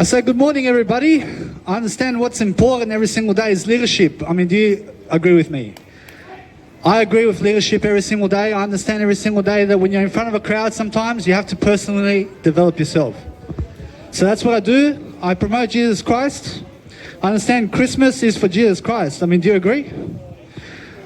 I say good morning, everybody. I understand what's important every single day is leadership. I mean, do you agree with me? I agree with leadership every single day. I understand every single day that when you're in front of a crowd, sometimes you have to personally develop yourself. So that's what I do. I promote Jesus Christ. I understand Christmas is for Jesus Christ. I mean, do you agree?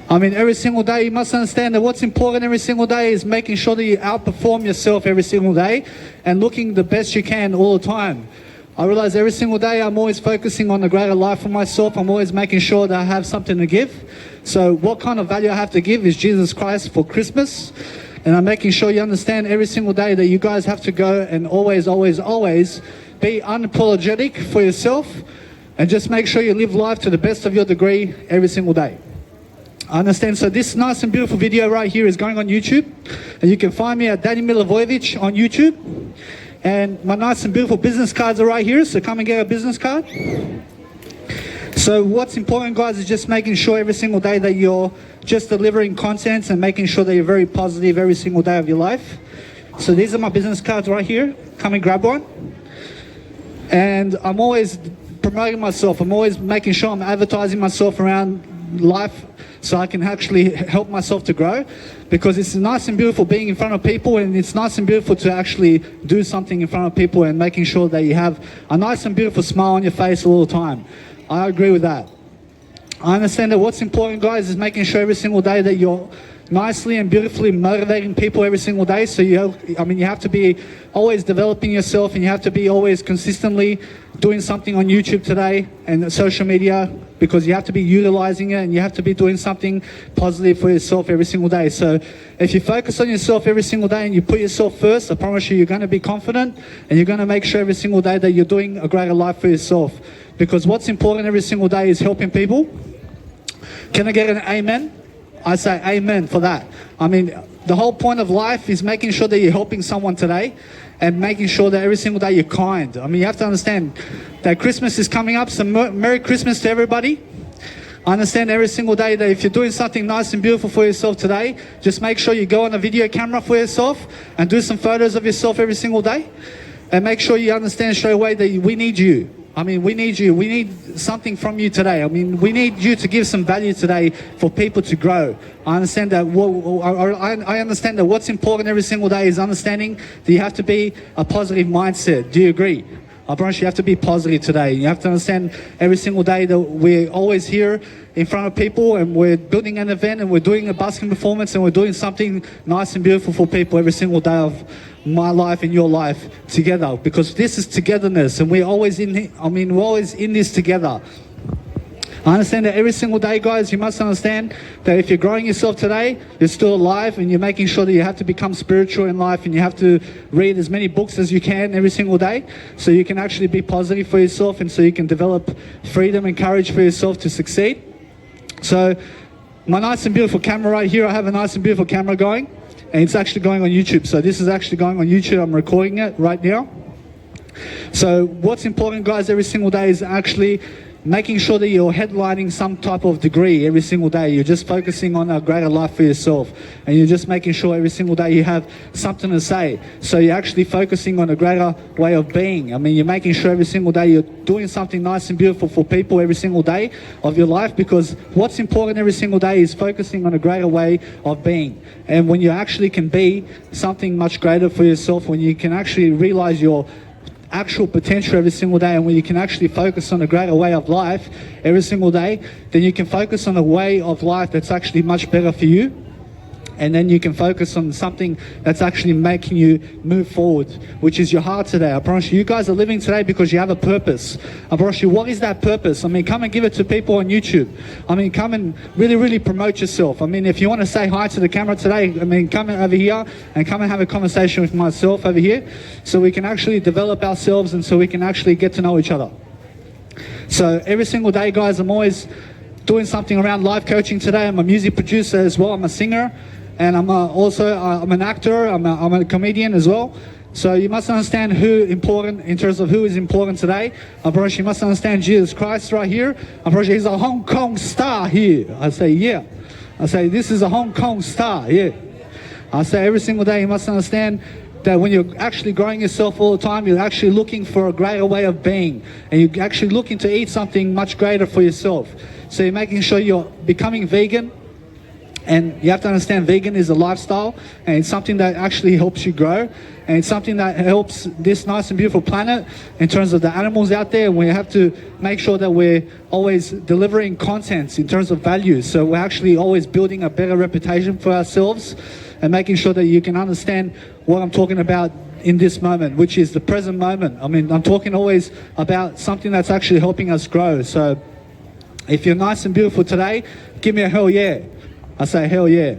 I mean, every single day you must understand that what's important every single day is making sure that you outperform yourself every single day and looking the best you can all the time. I realize every single day I'm always focusing on a greater life for myself. I'm always making sure that I have something to give. So what kind of value I have to give is Jesus Christ for Christmas. And I'm making sure you understand every single day that you guys have to go and always, always, always be unapologetic for yourself and just make sure you live life to the best of your degree every single day. I understand. So this nice and beautiful video right here is going on YouTube. And you can find me at Danny Milivojevic on YouTube. And my nice and beautiful business cards are right here, so come and get a business card. So what's important, guys, is just making sure every single day that you're just delivering content and making sure that you're very positive every single day of your life. So these are my business cards right here. Come and grab one. And I'm always promoting myself. I'm always making sure I'm advertising myself around life so I can actually help myself to grow, because it's nice and beautiful being in front of people, and it's nice and beautiful to actually do something in front of people and making sure that you have a nice and beautiful smile on your face all the time. I agree with that. I understand that what's important, guys, is making sure every single day that you're nicely and beautifully motivating people every single day. So you have to be always developing yourself, and you have to be always consistently doing something on YouTube today and social media, because you have to be utilizing it and you have to be doing something positive for yourself every single day. So if you focus on yourself every single day and you put yourself first, I promise you, you're going to be confident and you're going to make sure every single day that you're doing a greater life for yourself. Because what's important every single day is helping people. Can I get an amen? I say amen for that. I mean, the whole point of life is making sure that you're helping someone today and making sure that every single day you're kind. I mean, you have to understand that Christmas is coming up, so Merry Christmas to everybody. I understand every single day that if you're doing something nice and beautiful for yourself today, just make sure you go on a video camera for yourself and do some photos of yourself every single day. And make sure you understand straight away that we need you. I mean, we need you. We need something from you today. I mean, we need you to give some value today for people to grow. I understand that. I understand that what's important every single day is understanding that you have to be a positive mindset. Do you agree? I promise you have to be positive today. You have to understand every single day that we're always here in front of people and we're building an event and we're doing a busking performance and we're doing something nice and beautiful for people every single day of my life and your life together, because this is togetherness and we're always we're always in this together. I understand that every single day, guys, you must understand that if you're growing yourself today, you're still alive and you're making sure that you have to become spiritual in life and you have to read as many books as you can every single day so you can actually be positive for yourself and so you can develop freedom and courage for yourself to succeed. So my nice and beautiful camera right here, I have a nice and beautiful camera going, and it's actually going on YouTube. So this is actually going on YouTube. I'm recording it right now. So what's important, guys, every single day is actually making sure that you're headlining some type of degree every single day. You're just focusing on a greater life for yourself. And you're just making sure every single day you have something to say. So you're actually focusing on a greater way of being. I mean, you're making sure every single day you're doing something nice and beautiful for people every single day of your life, because what's important every single day is focusing on a greater way of being. And when you actually can be something much greater for yourself, when you can actually realize your actual potential every single day, and when you can actually focus on a greater way of life every single day, then you can focus on a way of life that's actually much better for you. And then you can focus on something that's actually making you move forward, which is your heart today. I promise you, you guys are living today because you have a purpose. I promise you, what is that purpose? I mean, come and give it to people on YouTube. I mean, come and really, really promote yourself. I mean, if you want to say hi to the camera today, I mean, come over here and come and have a conversation with myself over here so we can actually develop ourselves and so we can actually get to know each other. So every single day, guys, I'm always doing something around life coaching today. I'm a music producer as well. I'm a singer. And I'm I'm an actor, I'm a comedian as well. So you must understand in terms of who is important today. I promise you must understand Jesus Christ right here. I promise you he's a Hong Kong star here. I say, yeah. I say, this is a Hong Kong star, yeah. I say every single day you must understand that when you're actually growing yourself all the time, you're actually looking for a greater way of being, and you're actually looking to eat something much greater for yourself. So you're making sure you're becoming vegan. And you have to understand, vegan is a lifestyle, and it's something that actually helps you grow, and it's something that helps this nice and beautiful planet in terms of the animals out there. We have to make sure that we're always delivering contents in terms of values, so we're actually always building a better reputation for ourselves and making sure that you can understand what I'm talking about in this moment, which is the present moment. I mean, I'm talking always about something that's actually helping us grow. So if you're nice and beautiful today, give me a hell yeah. I say hell yeah.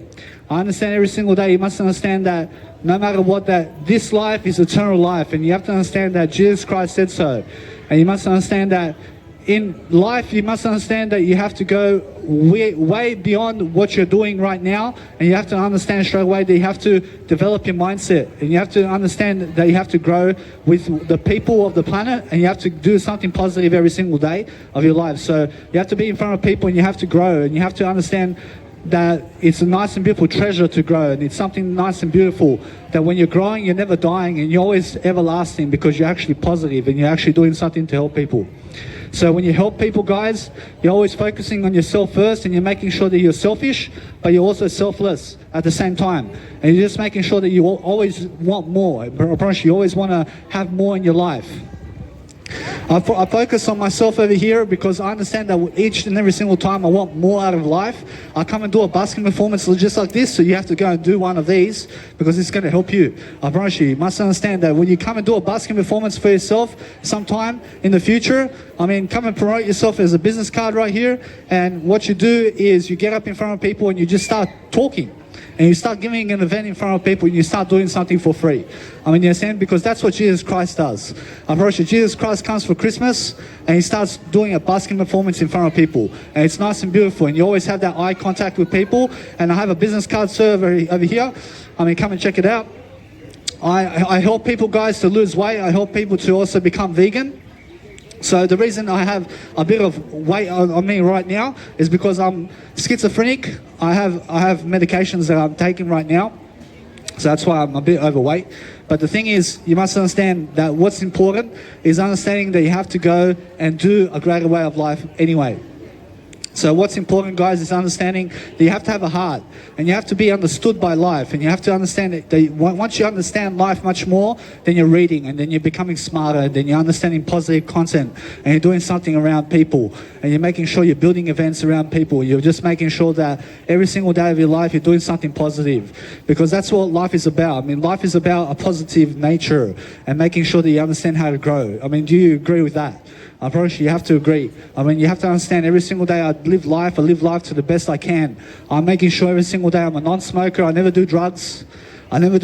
I understand every single day. You must understand that no matter what, that this life is eternal life, and you have to understand that Jesus Christ said so. And you must understand that in life, you must understand that you have to go way beyond what you're doing right now, and you have to understand straight away that you have to develop your mindset, and you have to understand that you have to grow with the people of the planet, and you have to do something positive every single day of your life. So you have to be in front of people, and you have to grow, and you have to understand that it's a nice and beautiful treasure to grow, and it's something nice and beautiful that when you're growing, you're never dying, and you're always everlasting because you're actually positive and you're actually doing something to help people. So when you help people, guys, you're always focusing on yourself first, and you're making sure that you're selfish, but you're also selfless at the same time. And you're just making sure that you always want more. I promise you always want to have more in your life. I focus on myself over here because I understand that each and every single time I want more out of life. I come and do a busking performance just like this, so you have to go and do one of these because it's going to help you. I promise you, you must understand that when you come and do a busking performance for yourself sometime in the future, I mean, come and promote yourself as a business card right here, and what you do is you get up in front of people and you just start talking. And you start giving an event in front of people, and you start doing something for free. I mean, you understand? Because that's what Jesus Christ does. I promise you, Jesus Christ comes for Christmas, and he starts doing a busking performance in front of people. And it's nice and beautiful, and you always have that eye contact with people. And I have a business card server over here. I mean, come and check it out. I help people, guys, to lose weight. I help people to also become vegan. So the reason I have a bit of weight on me right now is because I'm schizophrenic. I have medications that I'm taking right now, so that's why I'm a bit overweight. But the thing is, you must understand that what's important is understanding that you have to go and do a greater way of life anyway. So what's important, guys, is understanding that you have to have a heart, and you have to be understood by life, and you have to understand that once you understand life much more, then you're reading, and then you're becoming smarter, and then you're understanding positive content, and you're doing something around people, and you're making sure you're building events around people. You're just making sure that every single day of your life you're doing something positive, because that's what life is about. I mean, life is about a positive nature and making sure that you understand how to grow. I mean, do you agree with that? I promise you have to agree. I mean, you have to understand every single day I live life to the best I can. I'm making sure every single day I'm a non-smoker. I never do drugs. I never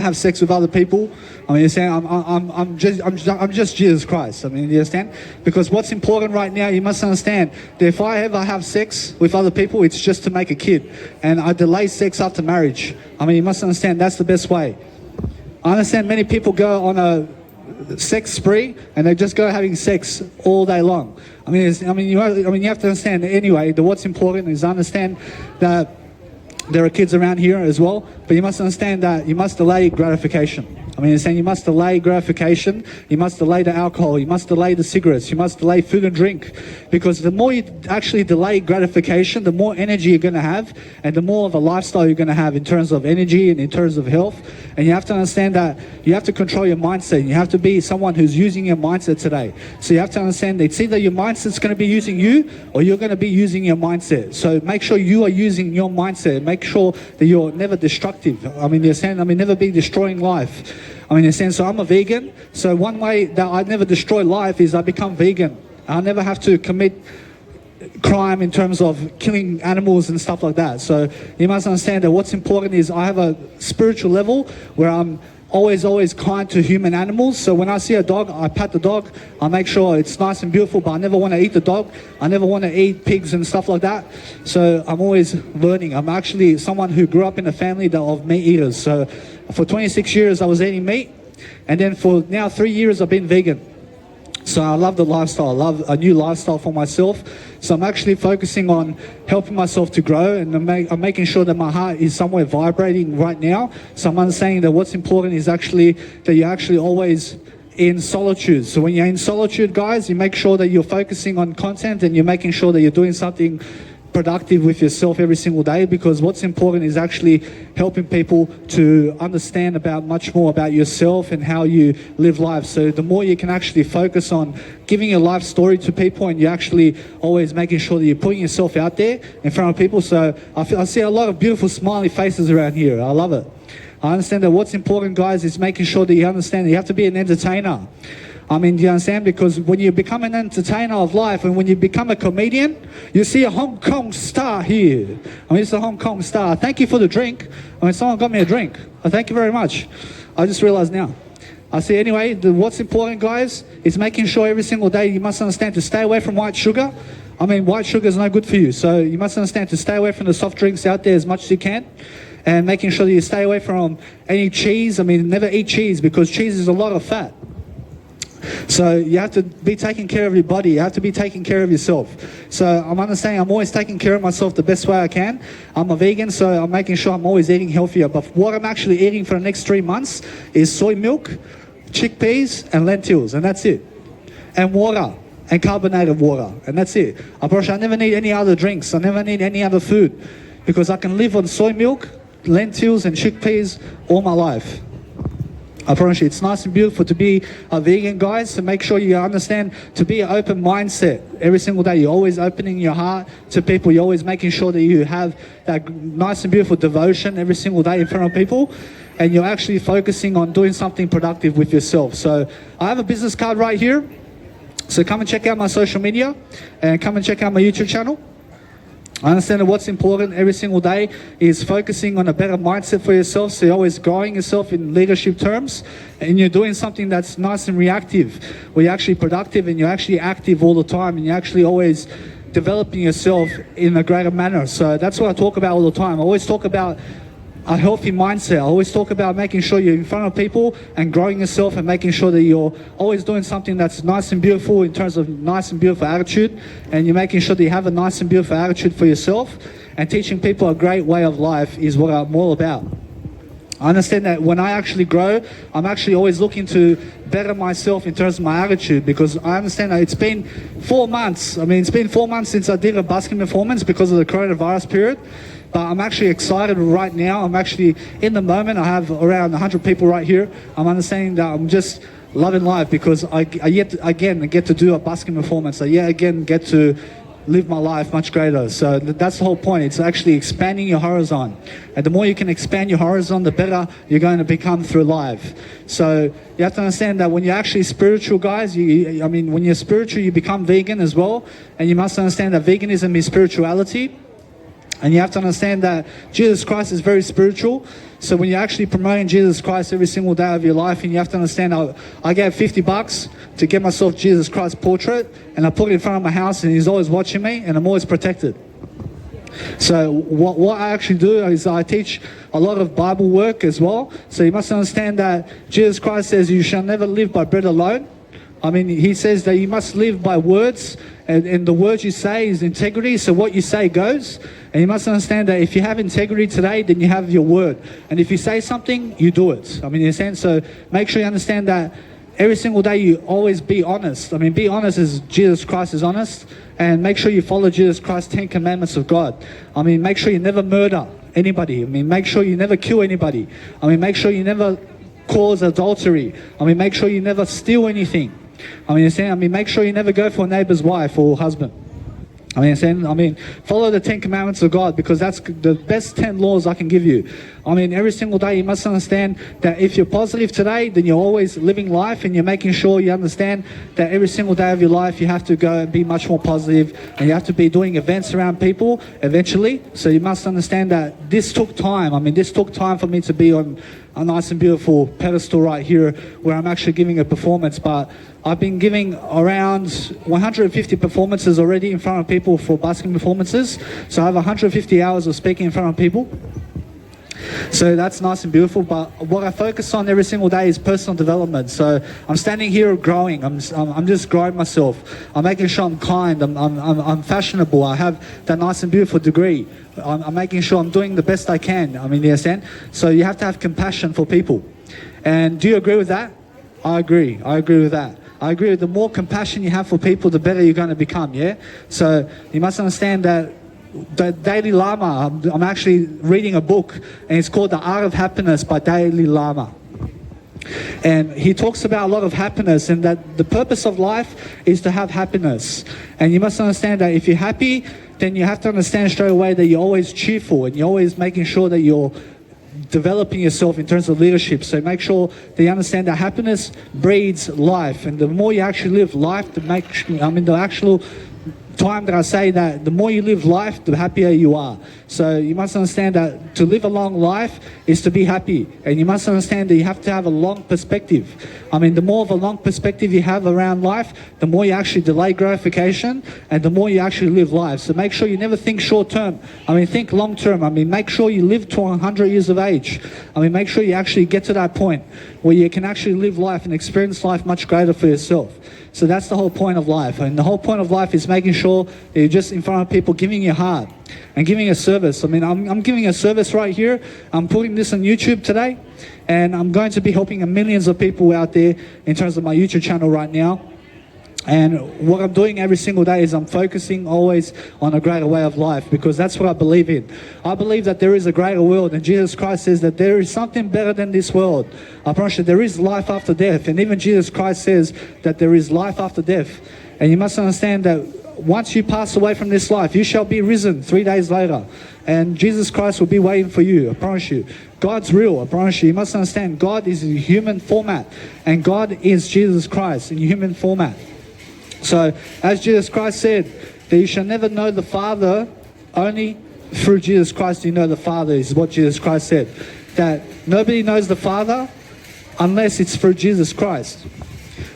have sex with other people. I mean, you're saying I'm just Jesus Christ. I mean, you understand? Because what's important right now, you must understand that if I ever have sex with other people, it's just to make a kid, and I delay sex after marriage. I mean, you must understand that's the best way. I understand many people go on a sex spree and they just go having sex all day long. You have to understand anyway that what's important is understand that there are kids around here as well, but you must understand that you must delay gratification. I mean, you're saying you must delay gratification, you must delay the alcohol, you must delay the cigarettes, you must delay food and drink. Because the more you actually delay gratification, the more energy you're going to have, and the more of a lifestyle you're going to have in terms of energy and in terms of health. And you have to understand that you have to control your mindset. You have to be someone who's using your mindset today. So you have to understand that it's either your mindset's going to be using you, or you're going to be using your mindset. So make sure you are using your mindset. Make sure that you're never destructive. I mean, you're saying, never be destroying life. I mean, in a sense, so I'm a vegan. So one way that I never destroy life is I become vegan. I never have to commit crime in terms of killing animals and stuff like that. So you must understand that what's important is I have a spiritual level where I'm always kind to human animals. So when I see a dog, I pat the dog. I make sure it's nice and beautiful, but I never want to eat the dog. I never want to eat pigs and stuff like that. So I'm always learning. I'm actually someone who grew up in a family of meat eaters. So for 26 years I was eating meat, and then for now 3 years I've been vegan. So I love the lifestyle. I love a new lifestyle for myself. So I'm actually focusing on helping myself to grow, and I'm making sure that my heart is somewhere vibrating right now. So I'm understanding that what's important is actually that you're actually always in solitude. So when you're in solitude, guys, you make sure that you're focusing on content and you're making sure that you're doing something productive with yourself every single day, because what's important is actually helping people to understand about much more about yourself and how you live life. So the more you can actually focus on giving your life story to people, and you're actually always making sure that you're putting yourself out there in front of people. So I see a lot of beautiful smiley faces around here. I love it. I understand that what's important, guys, is making sure that you understand that you have to be an entertainer. I mean, do you understand? Because when you become an entertainer of life, and when you become a comedian, you see a Hong Kong star here. I mean, it's a Hong Kong star. Thank you for the drink. I mean, someone got me a drink. Thank you very much. I just realized now. I see, anyway, what's important, guys, is making sure every single day you must understand to stay away from white sugar. I mean, white sugar is no good for you. So you must understand to stay away from the soft drinks out there as much as you can. And making sure that you stay away from any cheese. I mean, never eat cheese, because cheese is a lot of fat. So you have to be taking care of your body. You have to be taking care of yourself. So I'm understanding I'm always taking care of myself the best way I can. I'm a vegan, so I'm making sure I'm always eating healthier. But what I'm actually eating for the next 3 months is soy milk, chickpeas, and lentils, and that's it. And water, and carbonated water, and that's it. I never need any other drinks. I never need any other food, because I can live on soy milk, lentils, and chickpeas all my life. I promise you, it's nice and beautiful to be a vegan, guys. So make sure you understand to be an open mindset every single day. You're always opening your heart to people. You're always making sure that you have that nice and beautiful devotion every single day in front of people. And you're actually focusing on doing something productive with yourself. So I have a business card right here. So come and check out my social media, and come and check out my YouTube channel. I understand that what's important every single day is focusing on a better mindset for yourself. So you're always growing yourself in leadership terms, and you're doing something that's nice and reactive, where you're actually productive and you're actually active all the time, and you're actually always developing yourself in a greater manner. So that's what I talk about all the time. I always talk about a healthy mindset. I always talk about making sure you're in front of people and growing yourself, and making sure that you're always doing something that's nice and beautiful in terms of nice and beautiful attitude, and you're making sure that you have a nice and beautiful attitude for yourself, and teaching people a great way of life is what I'm all about. I understand that when I actually grow, I'm actually always looking to better myself in terms of my attitude, because I understand that it's been 4 months. I mean, it's been 4 months since I did a busking performance because of the coronavirus period. But I'm actually excited right now. I'm actually in the moment. I have around 100 people right here. I'm understanding that I'm just loving life, because I yet again get to do a busking performance. I yet again get to live my life much greater. So that's the whole point. It's actually expanding your horizon. And the more you can expand your horizon, the better you're going to become through life. So you have to understand that when you're actually spiritual, guys, when you're spiritual, you become vegan as well. And you must understand that veganism is spirituality. And you have to understand that Jesus Christ is very spiritual. So when you're actually promoting Jesus Christ every single day of your life, and you have to understand, I gave $50 to get myself Jesus Christ portrait, and I put it in front of my house, and he's always watching me, and I'm always protected. So what I actually do is I teach a lot of Bible work as well. So you must understand that Jesus Christ says you shall never live by bread alone. I mean, he says that you must live by words, and the words you say is integrity. So what you say goes. And you must understand that if you have integrity today, then you have your word. And if you say something, you do it. I mean, in a sense, so make sure you understand that every single day you always be honest. I mean, be honest as Jesus Christ is honest. And make sure you follow Jesus Christ's 10 commandments of God. I mean, make sure you never murder anybody. I mean, make sure you never kill anybody. I mean, make sure you never cause adultery. I mean, make sure you never steal anything. I mean, make sure you never go for a neighbor's wife or husband. Follow the 10 commandments of God, because that's the best 10 laws I can give you. I mean, every single day you must understand that if you're positive today, then you're always living life, and you're making sure you understand that every single day of your life you have to go and be much more positive, and you have to be doing events around people eventually. So you must understand that this took time. I mean, this took time for me to be on a nice and beautiful pedestal right here where I'm actually giving a performance, but I've been giving around 150 performances already in front of people for busking performances. So I have 150 hours of speaking in front of people. So that's nice and beautiful, but what I focus on every single day is personal development. So I'm standing here growing. I'm just growing myself. I'm making sure I'm kind. I'm fashionable. I have that nice and beautiful degree. I'm making sure I'm doing the best I can. I mean, you understand? So you have to have compassion for people. And do you agree with that? I agree. I agree with that. I agree. The more compassion you have for people, the better you're going to become, yeah? So you must understand that the Dalai Lama, I'm actually reading a book, and it's called The Art of Happiness by Dalai Lama. And he talks about a lot of happiness, and that the purpose of life is to have happiness. And you must understand that if you're happy, then you have to understand straight away that you're always cheerful, and you're always making sure that you're developing yourself in terms of leadership. So make sure that you understand that happiness breeds life, and the more you actually live life, the actual time that I say that the more you live life, the happier you are. So you must understand that to live a long life is to be happy, and you must understand that you have to have a long perspective. I mean, the more of a long perspective you have around life, the more you actually delay gratification, and the more you actually live life. So make sure you never think short term. I mean, think long term. I mean, make sure you live to 100 years of age. I mean, make sure you actually get to that point where you can actually live life and experience life much greater for yourself. So that's the whole point of life. And the whole point of life is making sure that you're just in front of people, giving your heart and giving a service. I mean, I'm giving a service right here. I'm putting this on YouTube today, and I'm going to be helping millions of people out there in terms of my YouTube channel right now. And what I'm doing every single day is I'm focusing always on a greater way of life, because that's what I believe in. I believe that there is a greater world, and Jesus Christ says that there is something better than this world. I promise you, there is life after death, and even Jesus Christ says that there is life after death. And you must understand that once you pass away from this life, you shall be risen 3 days later, and Jesus Christ will be waiting for you. I promise you. God's real. I promise you. You must understand God is in human format, and God is Jesus Christ in human format. So, as Jesus Christ said, that you shall never know the Father, only through Jesus Christ you know the Father, is what Jesus Christ said. That nobody knows the Father unless it's through Jesus Christ.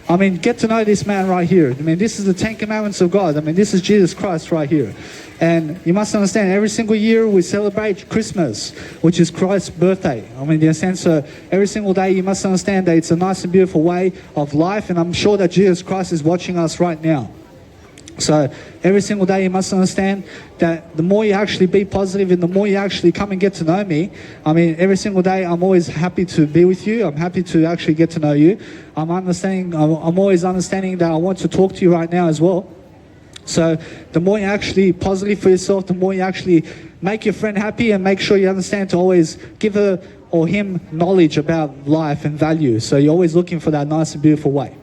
I mean, get to know this man right here. I mean, this is the 10 Commandments of God. I mean, this is Jesus Christ right here. And you must understand, every single year we celebrate Christmas, which is Christ's birthday. I mean, in a sense, every single day you must understand that it's a nice and beautiful way of life, and I'm sure that Jesus Christ is watching us right now. So every single day you must understand that the more you actually be positive and the more you actually come and get to know me, I mean, every single day I'm always happy to be with you. I'm happy to actually get to know you. I'm always understanding that I want to talk to you right now as well. So the more you actually positive for yourself, the more you actually make your friend happy, and make sure you understand to always give her or him knowledge about life and value. So you're always looking for that nice and beautiful way.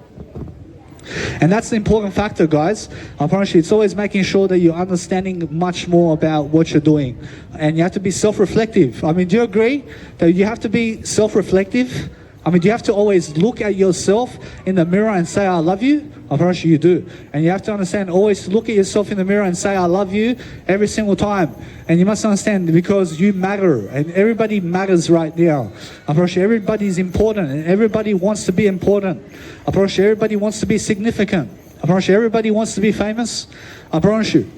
And that's the important factor, guys. I promise you, it's always making sure that you're understanding much more about what you're doing. And you have to be self-reflective. I mean, do you agree that you have to be self-reflective? I mean, do you have to always look at yourself in the mirror and say, I love you? I promise you do. And you have to understand, always look at yourself in the mirror and say, I love you every single time. And you must understand, because you matter, and everybody matters right now. I promise you, everybody is important, and everybody wants to be important. I promise you, everybody wants to be significant. I promise you, everybody wants to be famous. I promise you.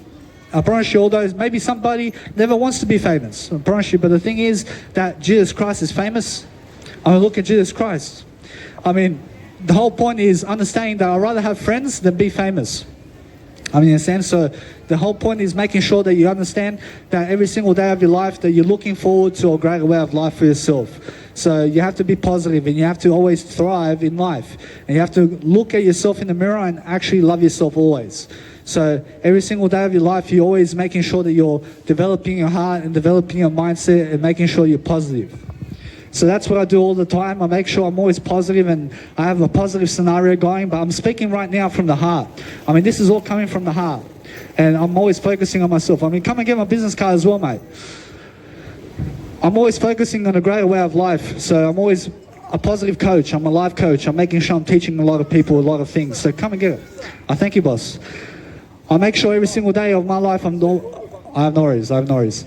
I promise you, although maybe somebody never wants to be famous. I promise you, but the thing is that Jesus Christ is famous. I mean, look at Jesus Christ. I mean, the whole point is understanding that I'd rather have friends than be famous. I mean, in a sense, so the whole point is making sure that you understand that every single day of your life that you're looking forward to a greater way of life for yourself. So you have to be positive, and you have to always thrive in life. And you have to look at yourself in the mirror and actually love yourself always. So every single day of your life, you're always making sure that you're developing your heart and developing your mindset and making sure you're positive. So that's what I do all the time. I make sure I'm always positive, and I have a positive scenario going, but I'm speaking right now from the heart. I mean, this is all coming from the heart, and I'm always focusing on myself. I mean, come and get my business card as well, mate. I'm always focusing on a greater way of life. So I'm always a positive coach. I'm a life coach. I'm making sure I'm teaching a lot of people a lot of things. So come and get it. I thank you, boss. I make sure every single day of my life I have no worries.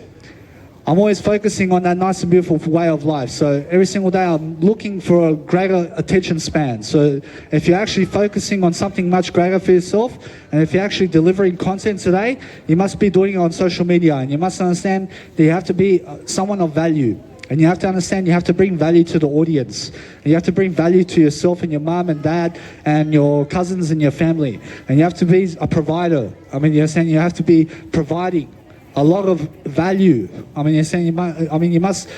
I'm always focusing on that nice and beautiful way of life. So every single day I'm looking for a greater attention span. So if you're actually focusing on something much greater for yourself, and if you're actually delivering content today, you must be doing it on social media, and you must understand that you have to be someone of value. And And you have to understand you have to bring value to the audience. And you have to bring value to yourself and your mom and dad and your cousins and your family. And you have to be a provider. I mean, you're saying you have to be providing a lot of value. I mean, you're saying you must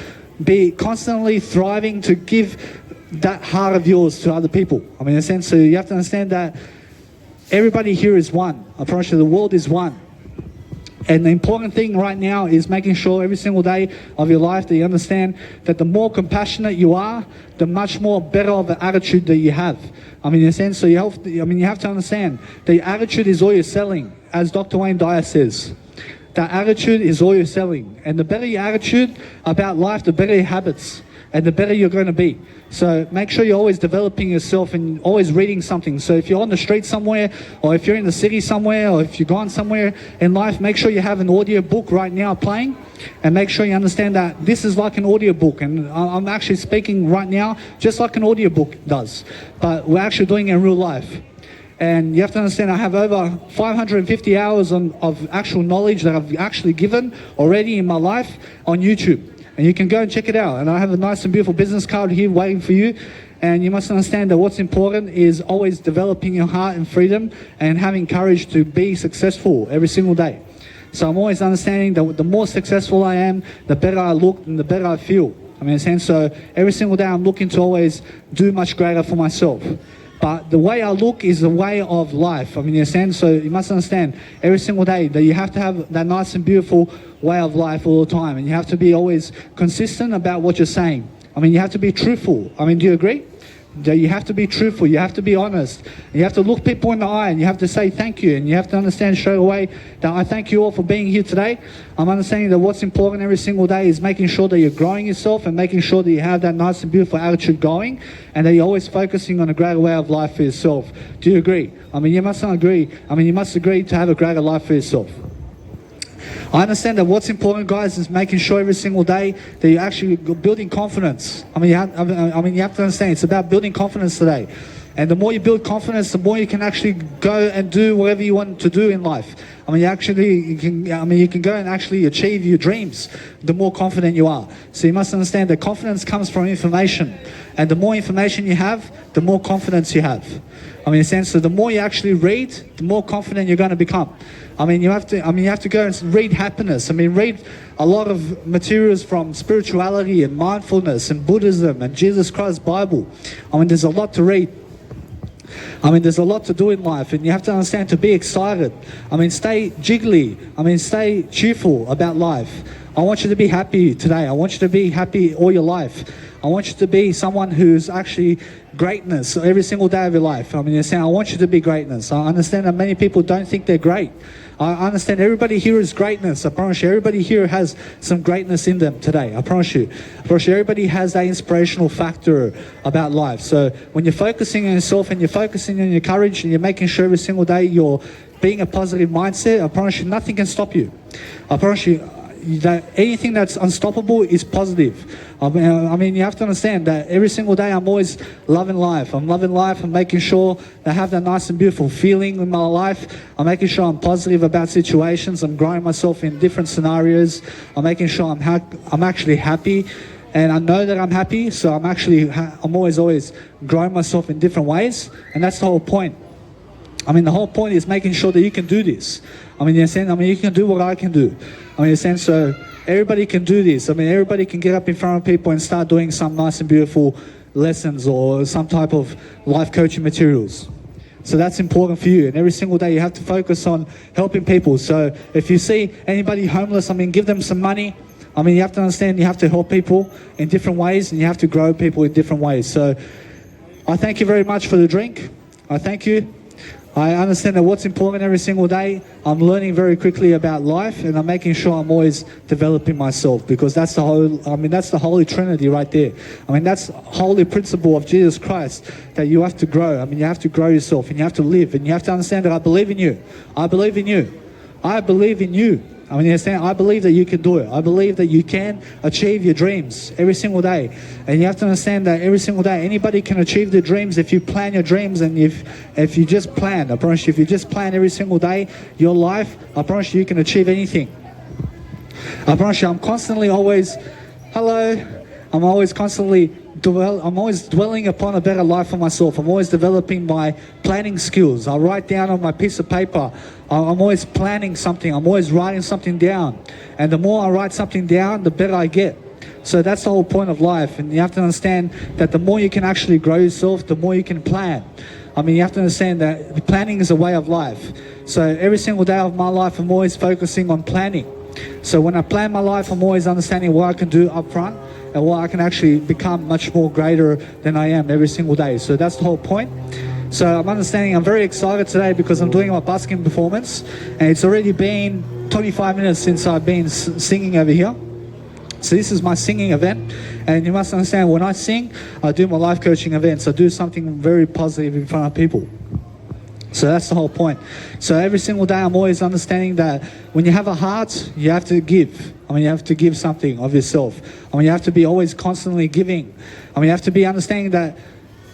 be constantly thriving to give that heart of yours to other people. I mean, in a sense, so you have to understand that everybody here is one. I promise you, the world is one. And the important thing right now is making sure every single day of your life that you understand that the more compassionate you are, the much more better of an attitude that you have. I mean, in a sense, so you have to understand that your attitude is all you're selling, as Dr. Wayne Dyer says. That attitude is all you're selling. And the better your attitude about life, the better your habits, and the better you're going to be. So make sure you're always developing yourself and always reading something. So if you're on the street somewhere, or if you're in the city somewhere, or if you're gone somewhere in life, make sure you have an audio book right now playing, and make sure you understand that this is like an audio book. And I'm actually speaking right now just like an audio book does, but we're actually doing it in real life. And you have to understand I have over 550 hours of actual knowledge that I've actually given already in my life on YouTube. And you can go and check it out. And I have a nice and beautiful business card here waiting for you. And you must understand that what's important is always developing your heart and freedom and having courage to be successful every single day. So I'm always understanding that the more successful I am, the better I look and the better I feel. I mean, so every single day I'm looking to always do much greater for myself. But the way I look is the way of life. I mean, so you must understand every single day that you have to have that nice and beautiful way of life all the time. And you have to be always consistent about what you're saying. I mean, you have to be truthful. I mean, do you agree? That you have to be truthful. You have to be honest. You have to look people in the eye and you have to say thank you. And you have to understand straight away that I thank you all for being here today. I'm understanding that what's important every single day is making sure that you're growing yourself and making sure that you have that nice and beautiful attitude going and that you're always focusing on a greater way of life for yourself. Do you agree? I mean, you must not agree. I mean, you must agree to have a greater life for yourself. I understand that what's important, guys, is making sure every single day that you're actually building confidence. I mean, you have to understand it's about building confidence today. And the more you build confidence, the more you can actually go and do whatever you want to do in life. I mean, you can go and actually achieve your dreams the more confident you are. So you must understand that confidence comes from information. And the more information you have, the more confidence you have. I mean, in a sense, so the more you actually read, the more confident you're going to become. I mean, you have to go and read happiness. I mean, read a lot of materials from spirituality and mindfulness and Buddhism and Jesus Christ's Bible. I mean, there's a lot to read. I mean, there's a lot to do in life, and you have to understand to be excited. I mean, stay jiggly. I mean, stay cheerful about life. I want you to be happy today. I want you to be happy all your life. I want you to be someone who's actually greatness every single day of your life. I mean, you're saying, I want you to be greatness. I understand that many people don't think they're great. I understand everybody here is greatness. I promise you, everybody here has some greatness in them today. I promise you. I promise you, everybody has that inspirational factor about life. So when you're focusing on yourself and you're focusing on your courage and you're making sure every single day you're being a positive mindset, I promise you, nothing can stop you. I promise you, that anything that's unstoppable is positive. I mean, you have to understand that every single day I'm always loving life. I'm loving life. I'm making sure that I have that nice and beautiful feeling in my life. I'm making sure I'm positive about situations. I'm growing myself in different scenarios. I'm making sure I'm actually happy. And I know that I'm happy, so I'm always growing myself in different ways. And that's the whole point. I mean, the whole point is making sure that you can do this. I mean, you can do what I can do. I mean, so everybody can do this. I mean, everybody can get up in front of people and start doing some nice and beautiful lessons or some type of life coaching materials. So that's important for you. And every single day you have to focus on helping people. So if you see anybody homeless, I mean, give them some money. I mean, you have to understand you have to help people in different ways and you have to grow people in different ways. So I thank you very much for the drink. I thank you. I understand that what's important every single day, I'm learning very quickly about life and I'm making sure I'm always developing myself because that's the Holy Trinity right there. I mean, that's the holy principle of Jesus Christ that you have to grow. I mean, you have to grow yourself and you have to live and you have to understand that I believe in you. I believe in you. I believe in you. I mean, you understand? I believe that you can do it. I believe that you can achieve your dreams every single day. And you have to understand that every single day, anybody can achieve their dreams if you plan your dreams and if you just plan. I promise you, if you just plan every single day, your life, I promise you can achieve anything. I promise you, I'm constantly always, hello, I'm always constantly I'm always dwelling upon a better life for myself. I'm always developing my planning skills. I write down on my piece of paper. I'm always planning something. I'm always writing something down. And the more I write something down, the better I get. So that's the whole point of life. And you have to understand that the more you can actually grow yourself, the more you can plan. I mean, you have to understand that planning is a way of life. So every single day of my life, I'm always focusing on planning. So when I plan my life, I'm always understanding what I can do up front and what I can actually become much more greater than I am every single day. So that's the whole point. So I'm understanding, I'm very excited today because I'm doing my busking performance, and it's already been 25 minutes since I've been singing over here. So this is my singing event, and you must understand, when I sing, I do my life coaching events. I do something very positive in front of people. So that's the whole point. So every single day I'm always understanding that when you have a heart, you have to give. I mean, you have to give something of yourself. I mean, you have to be always constantly giving. I mean, you have to be understanding that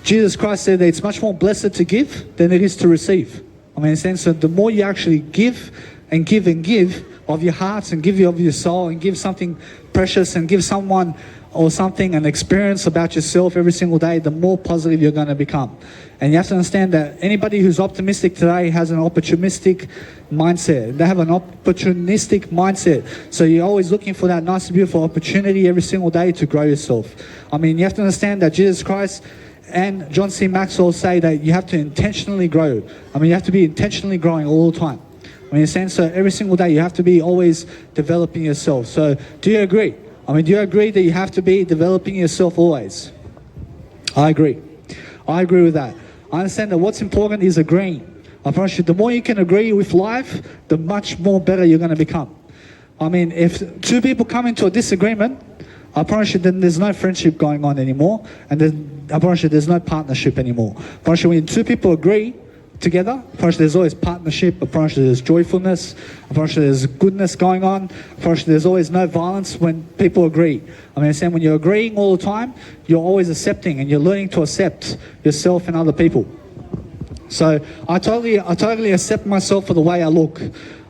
Jesus Christ said that it's much more blessed to give than it is to receive. I mean, in a sense, so the more you actually give and give and give of your hearts and give of your soul and give something precious and give someone or something, an experience about yourself every single day, the more positive you're going to become. And you have to understand that anybody who's optimistic today has an opportunistic mindset. They have an opportunistic mindset. So you're always looking for that nice, beautiful opportunity every single day to grow yourself. I mean, you have to understand that Jesus Christ and John C. Maxwell say that you have to intentionally grow. I mean, you have to be intentionally growing all the time. I mean, in a sense, so every single day you have to be always developing yourself. So do you agree? I mean, do you agree that you have to be developing yourself always? I agree. I agree with that. I understand that what's important is agreeing. I promise you, the more you can agree with life, the much more better you're going to become. I mean, if two people come into a disagreement, I promise you then there's no friendship going on anymore, and then I promise you there's no partnership anymore. I promise you when two people agree together, I promise you there's always partnership. I promise you there's joyfulness. I promise you there's goodness going on. I promise you there's always no violence when people agree. I mean, I'm saying when you're agreeing all the time, you're always accepting and you're learning to accept yourself and other people. So I totally accept myself for the way I look.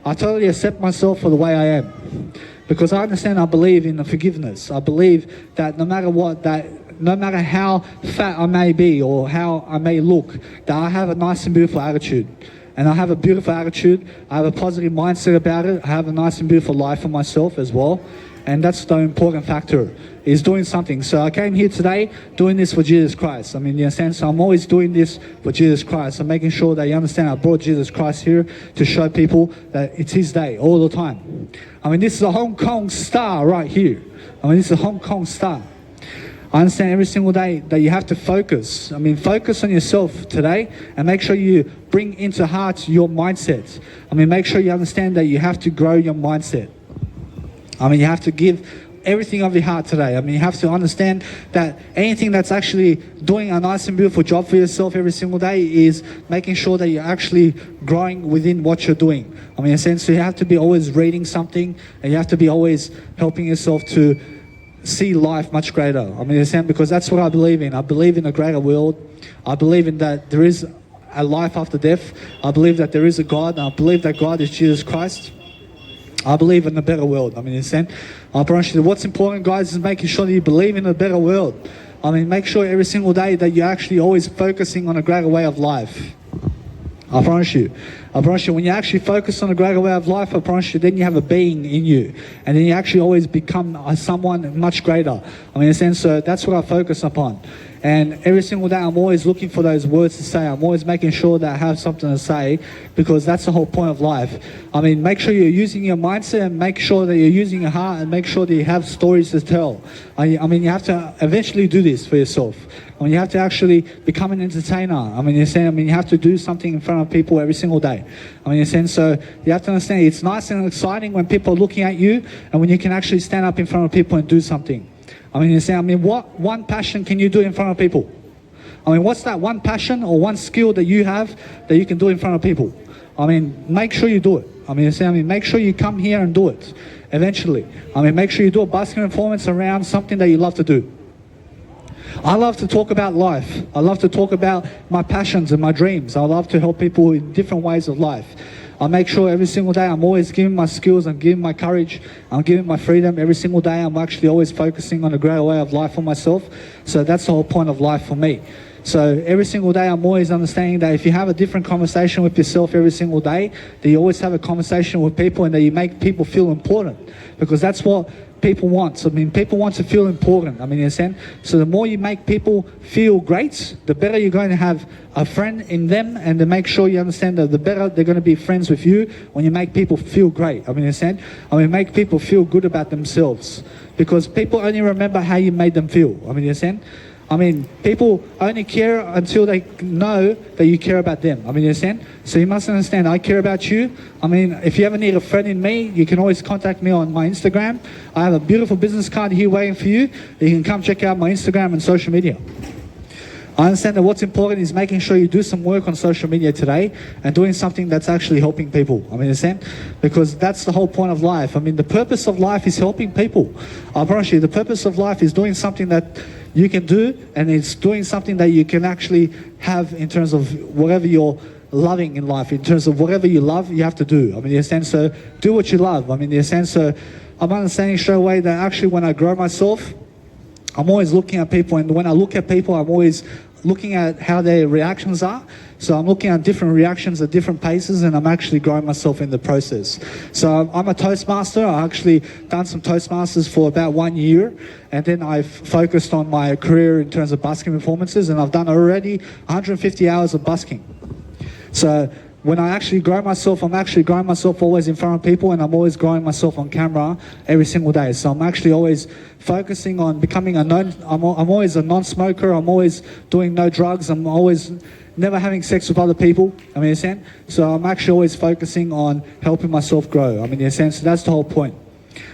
I totally accept myself for the way I am. Because I understand, I believe in the forgiveness. I believe that no matter what, that no matter how fat I may be or how I may look, that I have a nice and beautiful attitude. And I have a beautiful attitude. I have a positive mindset about it. I have a nice and beautiful life for myself as well. And that's the important factor, is doing something. So I came here today doing this for Jesus Christ. I mean, you understand? So I'm always doing this for Jesus Christ. I'm making sure that you understand I brought Jesus Christ here to show people that it's his day all the time. I mean, this is a Hong Kong star right here. I mean, this is a Hong Kong star. I understand every single day that you have to focus. I mean, focus on yourself today and make sure you bring into heart your mindset. I mean, make sure you understand that you have to grow your mindset. I mean, you have to give everything of your heart today. I mean, you have to understand that anything that's actually doing a nice and beautiful job for yourself every single day is making sure that you're actually growing within what you're doing. I mean, in a sense, you have to be always reading something, and you have to be always helping yourself to see life much greater. I mean, in a sense, because that's what I believe in. I believe in a greater world. I believe in that there is a life after death. I believe that there is a God, and I believe that God is Jesus Christ. I believe in a better world. I mean, in a sense, I promise you, what's important, guys, is making sure that you believe in a better world. I mean, make sure every single day that you're actually always focusing on a greater way of life. I promise you. I promise you, when you actually focus on a greater way of life, I promise you, then you have a being in you. And then you actually always become someone much greater. I mean, in a sense, so that's what I focus upon. And every single day, I'm always looking for those words to say. I'm always making sure that I have something to say, because that's the whole point of life. I mean, make sure you're using your mindset, and make sure that you're using your heart, and make sure that you have stories to tell. I mean, you have to eventually do this for yourself. I mean, you have to actually become an entertainer. I mean, you have to do something in front of people every single day. I mean, so you have to understand, it's nice and exciting when people are looking at you, and when you can actually stand up in front of people and do something. I mean, what one passion can you do in front of people? I mean, what's that one passion or one skill that you have that you can do in front of people? I mean, make sure you do it. I mean, make sure you come here and do it eventually. I mean, make sure you do a basket performance around something that you love to do. I love to talk about life. I love to talk about my passions and my dreams. I love to help people in different ways of life. I make sure every single day I'm always giving my skills, I'm giving my courage, I'm giving my freedom. Every single day I'm actually always focusing on a greater way of life for myself. So that's the whole point of life for me. So every single day I'm always understanding that if you have a different conversation with yourself every single day, that you always have a conversation with people and that you make people feel important, because that's what people want. I mean, people want to feel important. I mean, in a sense. So the more you make people feel great, the better you're going to have a friend in them, and to make sure you understand that the better they're going to be friends with you when you make people feel great. I mean, in a sense. I mean, make people feel good about themselves, because people only remember how you made them feel. I mean, in a sense. I mean, people only care until they know that you care about them. I mean, you understand? So you must understand, I care about you. I mean, if you ever need a friend in me, you can always contact me on my Instagram. I have a beautiful business card here waiting for you. You can come check out my Instagram and social media. I understand that what's important is making sure you do some work on social media today and doing something that's actually helping people. I mean, understand? Because that's the whole point of life. I mean, the purpose of life is helping people. I promise you, the purpose of life is doing something that you can do, and it's doing something that you can actually have in terms of whatever you're loving in life. In terms of whatever you love, you have to do. I mean, in a sense, so do what you love. I mean, in a sense, so I'm understanding straight away that actually when I grow myself, I'm always looking at people, and when I look at people, I'm always looking at how their reactions are. So I'm looking at different reactions at different paces, and I'm actually growing myself in the process. So I'm a Toastmaster. I actually done some Toastmasters for about 1 year, and then I've focused on my career in terms of busking performances, and I've done already 150 hours of busking. So when I actually grow myself, I'm actually growing myself always in front of people, and I'm always growing myself on camera every single day. So I'm actually always focusing on becoming I'm always a non-smoker. I'm always doing no drugs. I'm always never having sex with other people. I mean, in a sense. So I'm actually always focusing on helping myself grow. I mean, in a sense, that's the whole point.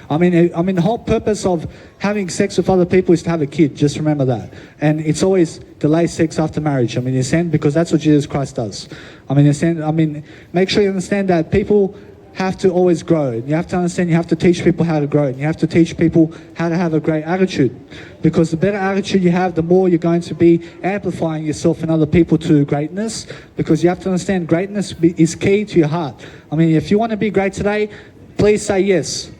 I mean, the whole purpose of having sex with other people is to have a kid. Just remember that. And it's always delay sex after marriage. I mean, in a sense, because that's what Jesus Christ does. I mean, in a sense, make sure you understand that people have to always grow. You have to understand, you have to teach people how to grow. And you have to teach people how to have a great attitude. Because the better attitude you have, the more you're going to be amplifying yourself and other people to greatness. Because you have to understand, greatness is key to your heart. I mean, if you want to be great today, please say yes.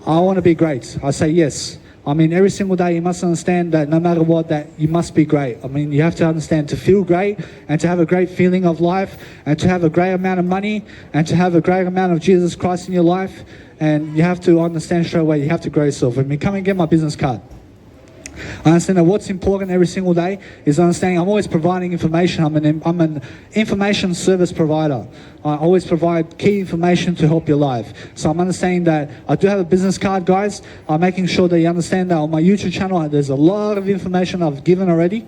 I want to be great. I say yes. I mean, every single day you must understand that no matter what, that you must be great. I mean, you have to understand to feel great and to have a great feeling of life and to have a great amount of money and to have a great amount of Jesus Christ in your life. And you have to understand straight away, you have to grow yourself. I mean, come and get my business card. I understand that what's important every single day is understanding I'm always providing information. I'm an information service provider. I always provide key information to help your life. So I'm understanding that I do have a business card, guys. I'm making sure that you understand that on my YouTube channel, there's a lot of information I've given already.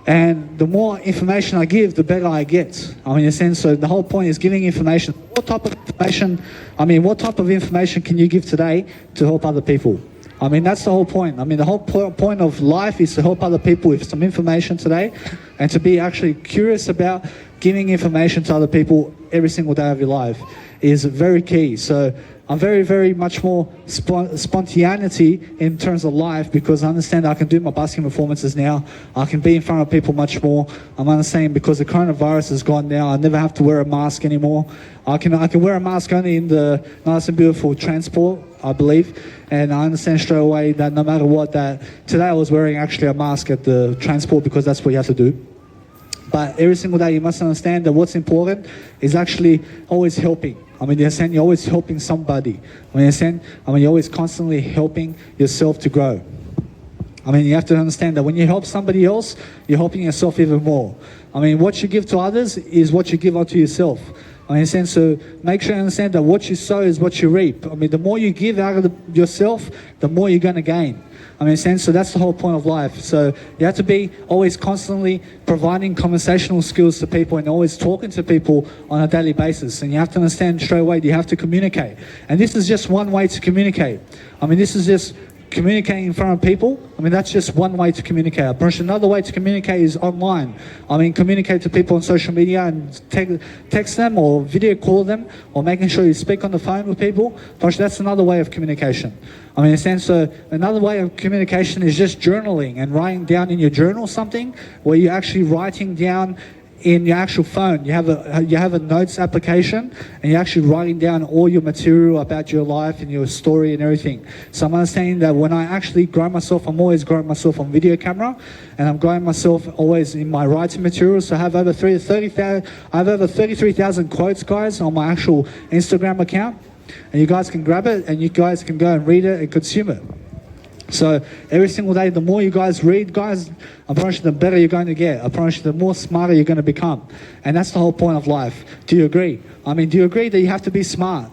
And the more information I give, the better I get. I mean, in a sense, so the whole point is giving information. What type of information can you give today to help other people? I mean, that's the whole point. I mean, the whole point of life is to help other people with some information today, and to be actually curious about giving information to other people every single day of your life is very key. So I'm very, very much more spontaneity in terms of life, because I understand I can do my busking performances now. I can be in front of people much more. I'm understanding because the coronavirus is gone now, I never have to wear a mask anymore. I can wear a mask only in the nice and beautiful transport, I believe. And I understand straight away that no matter what, that today I was wearing actually a mask at the transport, because that's what you have to do. But every single day you must understand that what's important is actually always helping. I mean, you're always helping somebody. You're always constantly helping yourself to grow. I mean, you have to understand that when you help somebody else, you're helping yourself even more. I mean, what you give to others is what you give unto yourself. I mean, so make sure you understand that what you sow is what you reap. I mean, the more you give out of yourself, the more you're going to gain. I mean, so that's the whole point of life. So you have to be always constantly providing conversational skills to people and always talking to people on a daily basis. And you have to understand straight away, you have to communicate. And this is just one way to communicate. I mean, this is just communicating in front of people. I mean, that's just one way to communicate. But another way to communicate is online. I mean, communicate to people on social media and text them or video call them, or making sure you speak on the phone with people. But that's another way of communication. I mean, in a sense, so another way of communication is just journaling and writing down in your journal something where you're actually writing down in your actual phone, you have a notes application, and you're actually writing down all your material about your life and your story and everything. So I'm understanding that when I actually grow myself, I'm always growing myself on video camera, and I'm growing myself always in my writing material. So I have over 33,000 quotes, guys, on my actual Instagram account, and you guys can grab it and you guys can go and read it and consume it. So every single day, the more you guys read, guys, I promise you, the better you're going to get. I promise you, the more smarter you're going to become. And that's the whole point of life. Do you agree? I mean, do you agree that you have to be smart?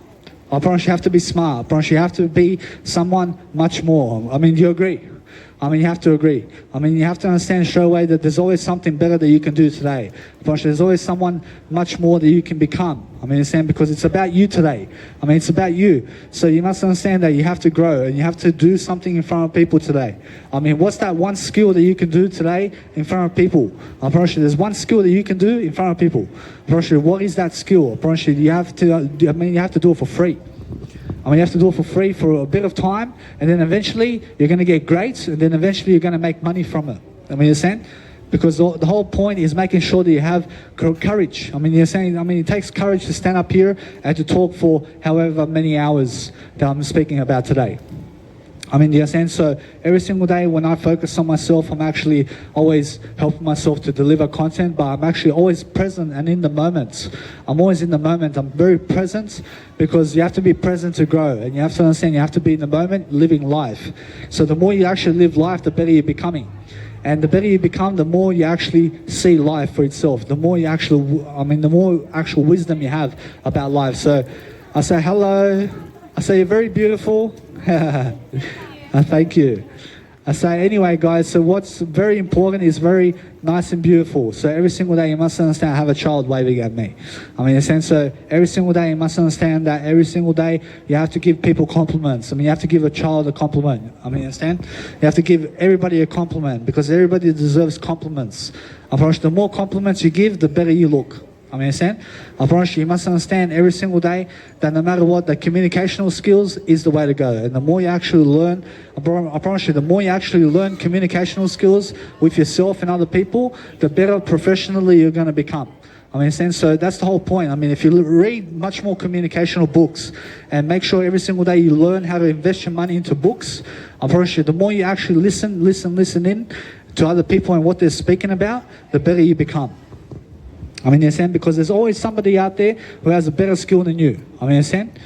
I promise you have to be smart. I promise you have to be someone much more. I mean, do you agree? I mean, you have to agree. I mean, you have to understand straight away that there's always something better that you can do today. But there's always someone much more that you can become. I mean, understand, because it's about you today. I mean, it's about you. So you must understand that you have to grow and you have to do something in front of people today. I mean, what's that one skill that you can do today in front of people? I promise you, there's one skill that you can do in front of people. I promise you, what is that skill? I promise you, you have to do it for free. I mean, you have to do it for free for a bit of time, and then eventually you're going to get great, and then eventually you're going to make money from it. I mean, you're saying? Because the whole point is making sure that you have courage. I mean, you're saying, I mean, it takes courage to stand up here and to talk for however many hours that I'm speaking about today. I mean, you're saying, so every single day when I focus on myself, I'm actually always helping myself to deliver content, but I'm actually always present and in the moment. I'm always in the moment. I'm very present, because you have to be present to grow, and you have to understand you have to be in the moment, living life. So the more you actually live life, the better you're becoming. And the better you become, the more you actually see life for itself. The more you actually, the more actual wisdom you have about life. So I say hello. I say you're very beautiful. Thank you. I say anyway, guys, so what's very important is very nice and beautiful. So every single day you must understand I have a child waving at me. I mean, in a sense, so every single day you must understand that every single day you have to give people compliments. I mean, you have to give a child a compliment. I mean, you understand? You have to give everybody a compliment, because everybody deserves compliments. I promise you, the more compliments you give, the better you look. I mean, understand? I promise you must understand every single day that no matter what, the communicational skills is the way to go. And the more you actually learn, I promise you, the more you actually learn communicational skills with yourself and other people, the better professionally you're going to become. I mean, understand? So that's the whole point. I mean, if you read much more communicational books and make sure every single day you learn how to invest your money into books, I promise you, the more you actually listen in to other people and what they're speaking about, the better you become. I mean, you understand? Because there's always somebody out there who has a better skill than you. I mean, you understand?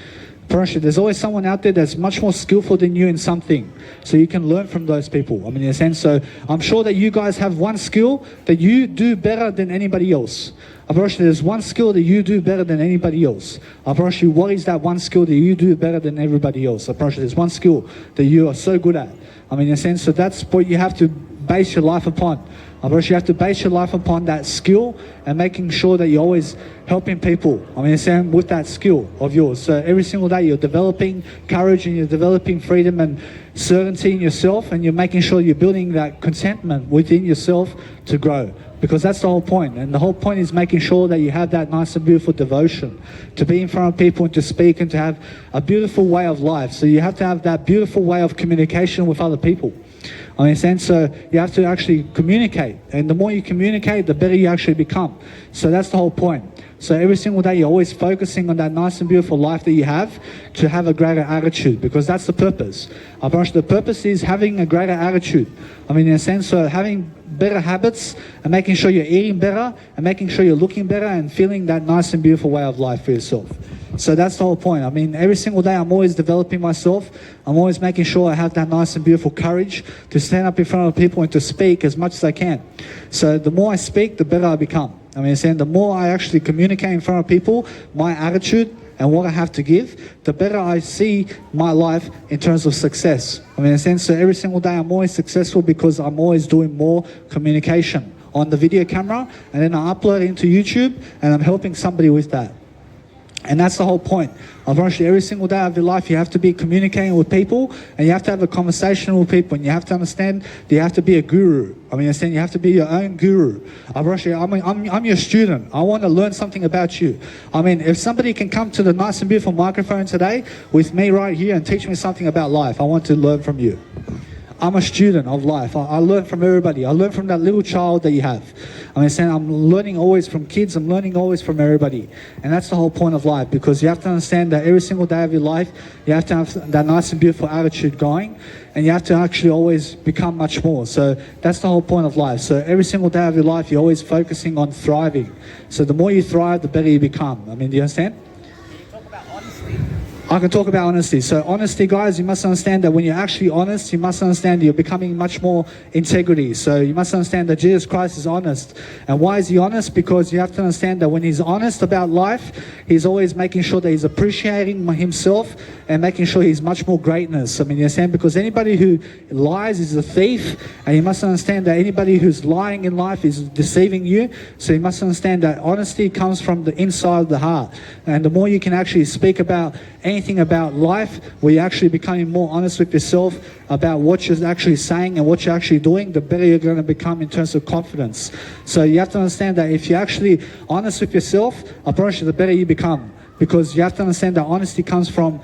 There's always someone out there that's much more skillful than you in something. So you can learn from those people. I mean, you understand? So I'm sure that you guys have one skill that you do better than anybody else. I promise you, there's one skill that you do better than anybody else. I promise you, what is that one skill that you do better than everybody else? I promise you, there's one skill that you are so good at. I mean, in a sense, so that's what you have to base your life upon. I promise you have to base your life upon that skill and making sure that you're always helping people. I mean, Sam, with that skill of yours. So every single day you're developing courage and you're developing freedom and certainty in yourself, and you're making sure you're building that contentment within yourself to grow. Because that's the whole point. And the whole point is making sure that you have that nice and beautiful devotion to be in front of people and to speak and to have a beautiful way of life. So you have to have that beautiful way of communication with other people. I understand? So you have to actually communicate, and the more you communicate, the better you actually become. So that's the whole point. So every single day you're always focusing on that nice and beautiful life that you have, to have a greater attitude, because that's the purpose. I promise you, the purpose is having a greater attitude. I mean, in a sense, so having better habits and making sure you're eating better and making sure you're looking better and feeling that nice and beautiful way of life for yourself. So that's the whole point. I mean, every single day I'm always developing myself. I'm always making sure I have that nice and beautiful courage to stand up in front of people and to speak as much as I can. So the more I speak, the better I become. I mean, saying the more I actually communicate in front of people, my attitude and what I have to give, the better I see my life in terms of success. I mean, in a sense, so every single day I'm always successful because I'm always doing more communication on the video camera, and then I upload it into YouTube and I'm helping somebody with that. And that's the whole point. I promise you, every single day of your life, you have to be communicating with people, and you have to have a conversation with people, and you have to understand that you have to be a guru. I mean, understand, you have to be your own guru. I promise you, I'm your student. I want to learn something about you. I mean, if somebody can come to the nice and beautiful microphone today with me right here and teach me something about life, I want to learn from you. I'm a student of life. I learn from everybody. I learn from that little child that you have. I'm learning always from kids. I'm learning always from everybody. And that's the whole point of life, because you have to understand that every single day of your life, you have to have that nice and beautiful attitude going, and you have to actually always become much more. So that's the whole point of life. So every single day of your life, you're always focusing on thriving. So the more you thrive, the better you become. Do you understand? I can talk about honesty. So honesty, guys, you must understand that when you're actually honest, you must understand that you're becoming much more integrity. So you must understand that Jesus Christ is honest. And why is he honest? Because you have to understand that when he's honest about life, he's always making sure that he's appreciating himself and making sure he's much more greatness. You understand? Because anybody who lies is a thief, and you must understand that anybody who's lying in life is deceiving you. So you must understand that honesty comes from the inside of the heart. And the more you can actually speak about anything about life, where you're actually becoming more honest with yourself about what you're actually saying and what you're actually doing, the better you're going to become in terms of confidence. So you have to understand that if you're actually honest with yourself, I promise you, the better you become. Because you have to understand that honesty comes from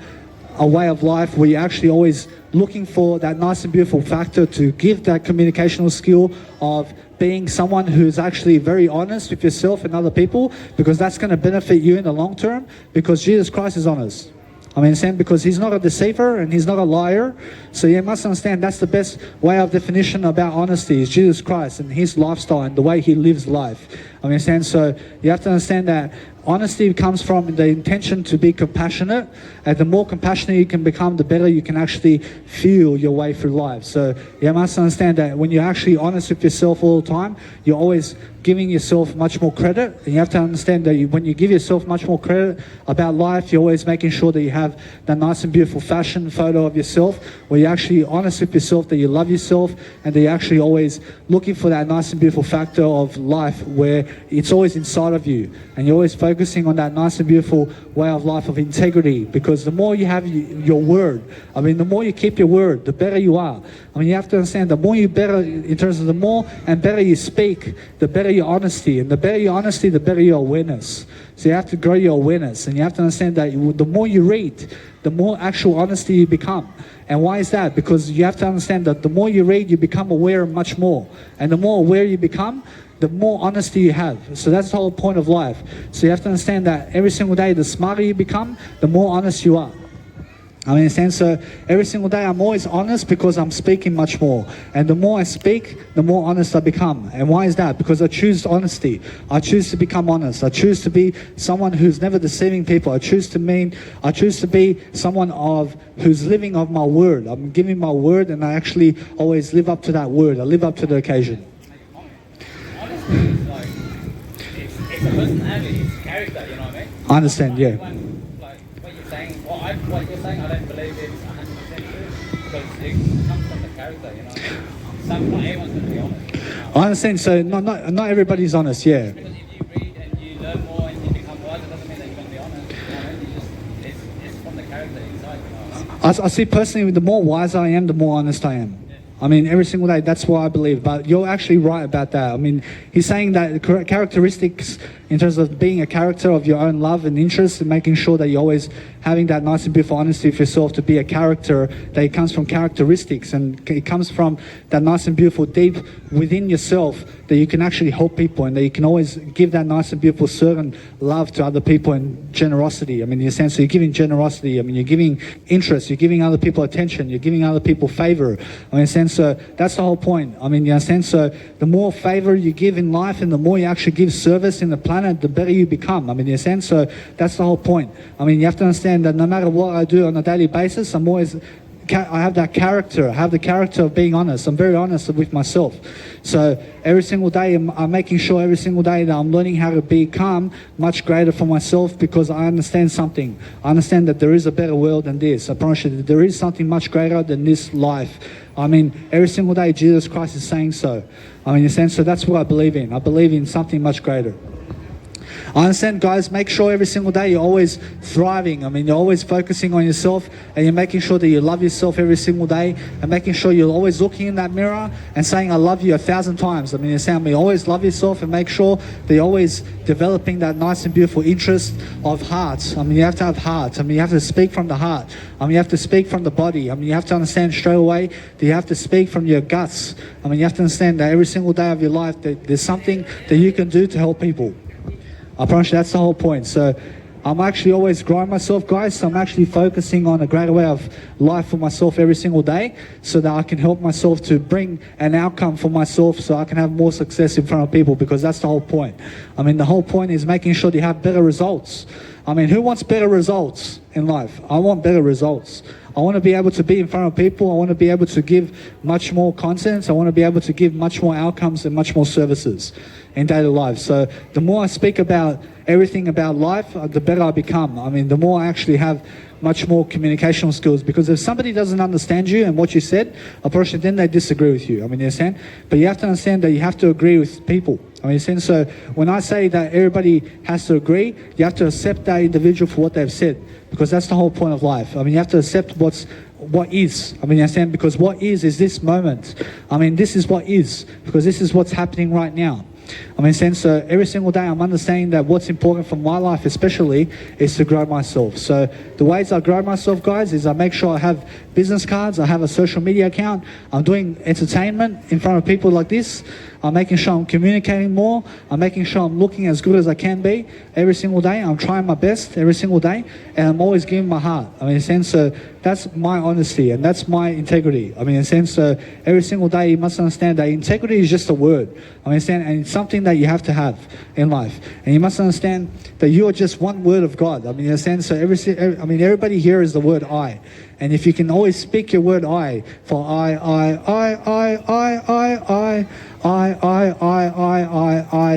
a way of life where you're actually always looking for that nice and beautiful factor to give that communicational skill of being someone who's actually very honest with yourself and other people, because that's going to benefit you in the long term, because Jesus Christ is honest. Because he's not a deceiver and he's not a liar. So you must understand that's the best way of definition about honesty is Jesus Christ and his lifestyle and the way he lives life. So you have to understand that honesty comes from the intention to be compassionate, and the more compassionate you can become, the better you can actually feel your way through life. So you must understand that when you're actually honest with yourself all the time, you're always giving yourself much more credit. And you have to understand that when you give yourself much more credit about life, you're always making sure that you have that nice and beautiful fashion photo of yourself, where you're actually honest with yourself, that you love yourself, and that you're actually always looking for that nice and beautiful factor of life where it's always inside of you, and you're always focusing on that nice and beautiful way of life of integrity. Because the more you have your word, the more you keep your word, the better you are. You have to understand, the more you better, in terms of the more and better you speak, the better your honesty, and the better your honesty, the better your awareness. So you have to grow your awareness, and you have to understand that the more you read, the more actual honesty you become. And why is that? Because you have to understand that the more you read, you become aware much more, and the more aware you become, the more honesty you have. So that's the whole point of life. So you have to understand that every single day, the smarter you become, the more honest you are. So every single day I'm always honest, because I'm speaking much more. And the more I speak, the more honest I become. And why is that? Because I choose honesty. I choose to become honest. I choose to be someone who's never deceiving people. I choose to be someone who's living of my word. I'm giving my word, and I actually always live up to that word. I live up to the occasion. Honesty is like, it's a personality, it's character, you know what I mean? I understand, yeah. Like what you're saying, what you're saying, I don't believe it's 100% true, because it comes from the character, you know. Not everyone's going to be honest. I understand, so not everybody's honest, yeah. Because if you read and you learn more and you become wiser, doesn't mean that you're going to be honest, you know what I mean? It's from the character inside, you know. I see personally, the more wiser I am, the more honest I am. Every single day, that's what I believe. But you're actually right about that. He's saying that characteristics in terms of being a character of your own love and interest, and making sure that you're always having that nice and beautiful honesty of yourself to be a character, that it comes from characteristics, and it comes from that nice and beautiful deep within yourself, that you can actually help people, and that you can always give that nice and beautiful servant love to other people and generosity. In a sense, so you're giving generosity. You're giving interest. You're giving other people attention. You're giving other people favor. In a sense, so that's the whole point. You understand? So the more favor you give in life, and the more you actually give service in the planet, the better you become. In a sense, so that's the whole point. You have to understand that no matter what I do on a daily basis, I have that character. I have the character of being honest. I'm very honest with myself. So every single day, I'm making sure every single day that I'm learning how to become much greater for myself, because I understand something. I understand that there is a better world than this. I promise you that there is something much greater than this life. Every single day, Jesus Christ is saying so. In a sense, so that's what I believe in. I believe in something much greater. I understand, guys, make sure every single day you're always thriving. I mean, you're always focusing on yourself and you're making sure that you love yourself every single day and making sure you're always looking in that mirror and saying, I love you 1,000 times. I mean, you're saying, you always love yourself and make sure that you're always developing that nice and beautiful interest of heart. I mean, you have to have heart. I mean, you have to speak from the heart. I mean, you have to speak from the body. I mean, you have to understand straight away that you have to speak from your guts. I mean, you have to understand that every single day of your life that there's something that you can do to help people. I promise you, that's the whole point. So I'm actually always growing myself, guys. So I'm actually focusing on a greater way of life for myself every single day so that I can help myself to bring an outcome for myself so I can have more success in front of people, because that's the whole point. I mean, the whole point is making sure that you have better results. I mean, who wants better results in life? I want better results. I want to be able to be in front of people. I want to be able to give much more content. I want to be able to give much more outcomes and much more services in daily life. So the more I speak about everything about life, the better I become. I mean, the more I actually have much more communicational skills, because if somebody doesn't understand you and what you said, approach it, then they disagree with you. I mean, you understand? But you have to understand that you have to agree with people. I mean, you understand? So when I say that everybody has to agree, you have to accept that individual for what they've said, because that's the whole point of life. I mean, you have to accept what is. I mean, you understand? Because what is this moment. I mean, this is what is, because this is what's happening right now. I mean, so every single day I'm understanding that what's important for my life especially is to grow myself. So the ways I grow myself, guys, is I make sure I have business cards, I have a social media account, I'm doing entertainment in front of people like this, I'm making sure I'm communicating more, I'm making sure I'm looking as good as I can be every single day, I'm trying my best every single day, and I'm always giving my heart. I mean, in a sense, so that's my honesty and that's my integrity. I mean, in a sense, so every single day you must understand that integrity is just a word. I mean, and it's something that you have to have in life. And you must understand that you are just one word of God. I mean, in a sense, so everybody here is the word I. And if you can always speak your word I, for I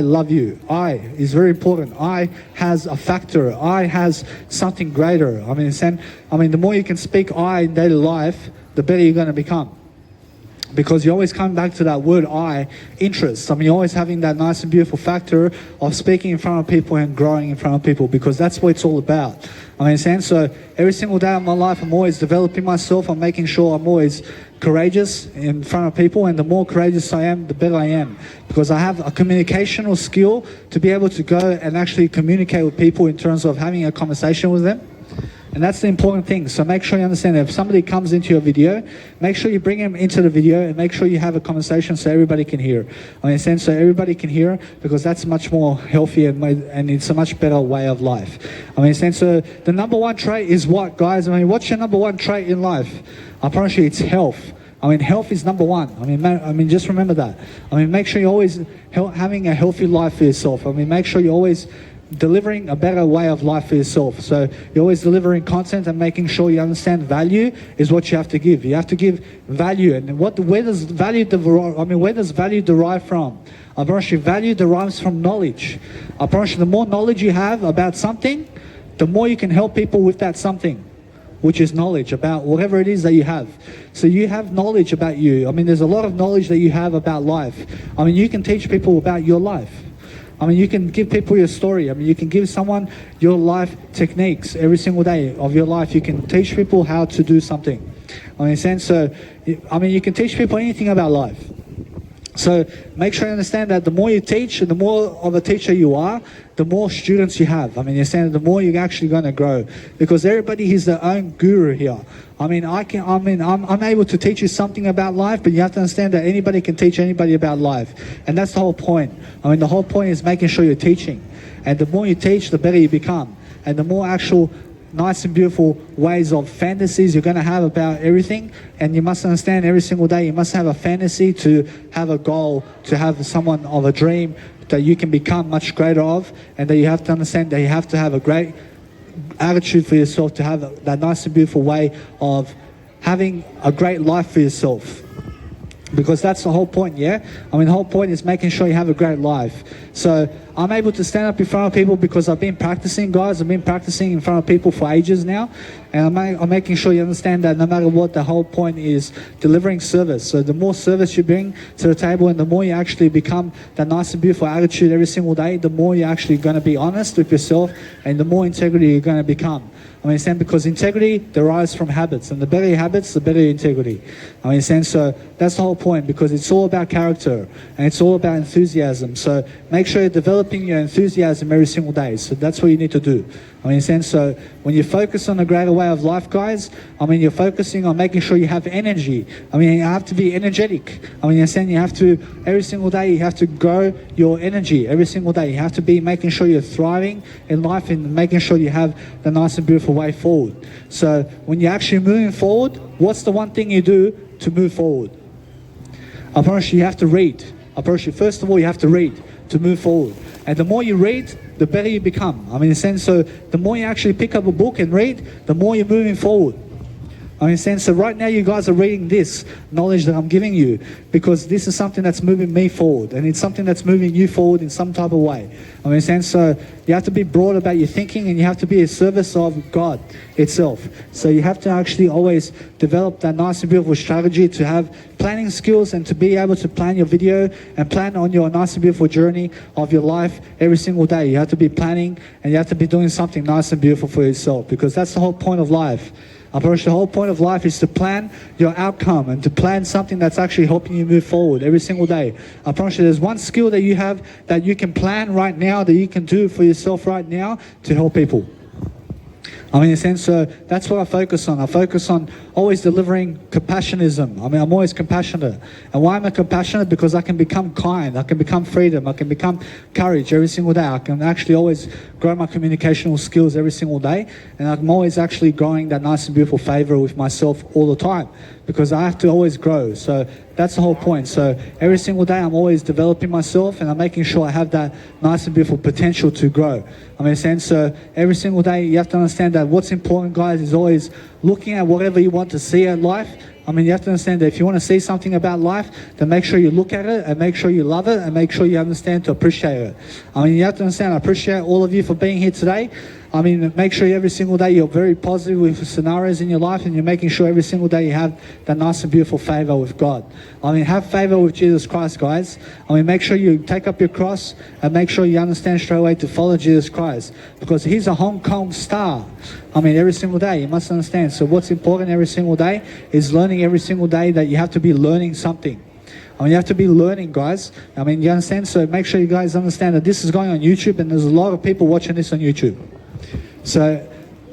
love you. I is very important. I has a factor. I has something greater. I mean, the more you can speak I in daily life, the better you're going to become. Because you always come back to that word I, interest. I mean, you're always having that nice and beautiful factor of speaking in front of people and growing in front of people, because that's what it's all about. I mean, so every single day of my life, I'm always developing myself. I'm making sure I'm always courageous in front of people, and the more courageous I am, the better I am, because I have a communicational skill to be able to go and actually communicate with people in terms of having a conversation with them. And that's the important thing. So make sure you understand that if somebody comes into your video, make sure you bring them into the video and make sure you have a conversation so everybody can hear. I mean, so everybody can hear, because that's much more healthy and it's a much better way of life. I mean, so the number one trait is what, guys? I mean, what's your number one trait in life? I promise you, it's health. I mean, health is number one. I mean, just remember that. I mean, make sure you're always having a healthy life for yourself. I mean, make sure you're always delivering a better way of life for yourself. So you're always delivering content and making sure you understand value is what you have to give. You have to give value. And where does value derive from? I promise you, value derives from knowledge. I promise you, the more knowledge you have about something, the more you can help people with that something, which is knowledge about whatever it is that you have. So you have knowledge about you. I mean, there's a lot of knowledge that you have about life. I mean, you can teach people about your life. I mean, you can give people your story. I mean, you can give someone your life techniques every single day of your life. You can teach people how to do something. I mean, you can teach people anything about life. So make sure you understand that the more you teach and the more of a teacher you are, the more students you have. I mean, you understand, the more you're actually going to grow, because everybody is their own guru here. I'm able to teach you something about life, but you have to understand that anybody can teach anybody about life. And that's the whole point. I mean, the whole point is making sure you're teaching. And the more you teach, the better you become. And the more actual nice and beautiful ways of fantasies you're going to have about everything. And you must understand, every single day you must have a fantasy, to have a goal, to have someone of a dream that you can become much greater of, and that you have to understand that you have to have a great attitude for yourself, to have that nice and beautiful way of having a great life for yourself. Because that's the whole point, yeah? I mean, the whole point is making sure you have a great life. So I'm able to stand up in front of people because I've been practicing, guys. I've been practicing in front of people for ages now. And I'm making sure you understand that no matter what, the whole point is delivering service. So the more service you bring to the table and the more you actually become that nice and beautiful attitude every single day, the more you're actually going to be honest with yourself and the more integrity you're going to become. I mean, because integrity derives from habits, and the better your habits, the better your integrity. I mean, so that's the whole point, because it's all about character and it's all about enthusiasm. So make sure you're developing your enthusiasm every single day. So that's what you need to do. I mean, so when you focus on a greater way of life, guys, I mean, you're focusing on making sure you have energy. I mean, you have to be energetic. I mean, you have to, every single day, you have to grow your energy every single day. You have to be making sure you're thriving in life and making sure you have the nice and beautiful way forward. So when you're actually moving forward, what's the one thing you do to move forward? I promise you have to read. I promise you, first of all, you have to read to move forward. And the more you read, the better you become. I mean, so the more you actually pick up a book and read, the more you're moving forward. I mean, so right now you guys are reading this knowledge that I'm giving you because this is something that's moving me forward and it's something that's moving you forward in some type of way. I mean, so you have to be broad about your thinking and you have to be a service of God itself. So you have to actually always develop that nice and beautiful strategy to have planning skills and to be able to plan your video and plan on your nice and beautiful journey of your life every single day. You have to be planning and you have to be doing something nice and beautiful for yourself because that's the whole point of life. I promise the whole point of life is to plan your outcome and to plan something that's actually helping you move forward every single day. I promise you there's one skill that you have that you can plan right now, that you can do for yourself right now to help people. I mean, in a sense, so that's what I focus on. I focus on always delivering compassionism. I mean, I'm always compassionate. And why am I compassionate? Because I can become kind. I can become freedom. I can become courage every single day. I can actually always grow my communicational skills every single day. And I'm always actually growing that nice and beautiful favor with myself all the time. Because I have to always grow. So that's the whole point. So every single day I'm always developing myself and I'm making sure I have that nice and beautiful potential to grow. I mean, so every single day you have to understand that what's important, guys, is always looking at whatever you want to see at life. I mean, you have to understand that if you want to see something about life, then make sure you look at it and make sure you love it and make sure you understand to appreciate it. I mean, you have to understand, I appreciate all of you for being here today. I mean, make sure every single day you're very positive with scenarios in your life and you're making sure every single day you have that nice and beautiful favor with God. I mean, have favor with Jesus Christ, guys. I mean, make sure you take up your cross and make sure you understand straight away to follow Jesus Christ because he's a Hong Kong star. I mean, every single day, you must understand. So what's important every single day is learning every single day that you have to be learning something. I mean, you have to be learning, guys. I mean, you understand? So make sure you guys understand that this is going on YouTube and there's a lot of people watching this on YouTube. So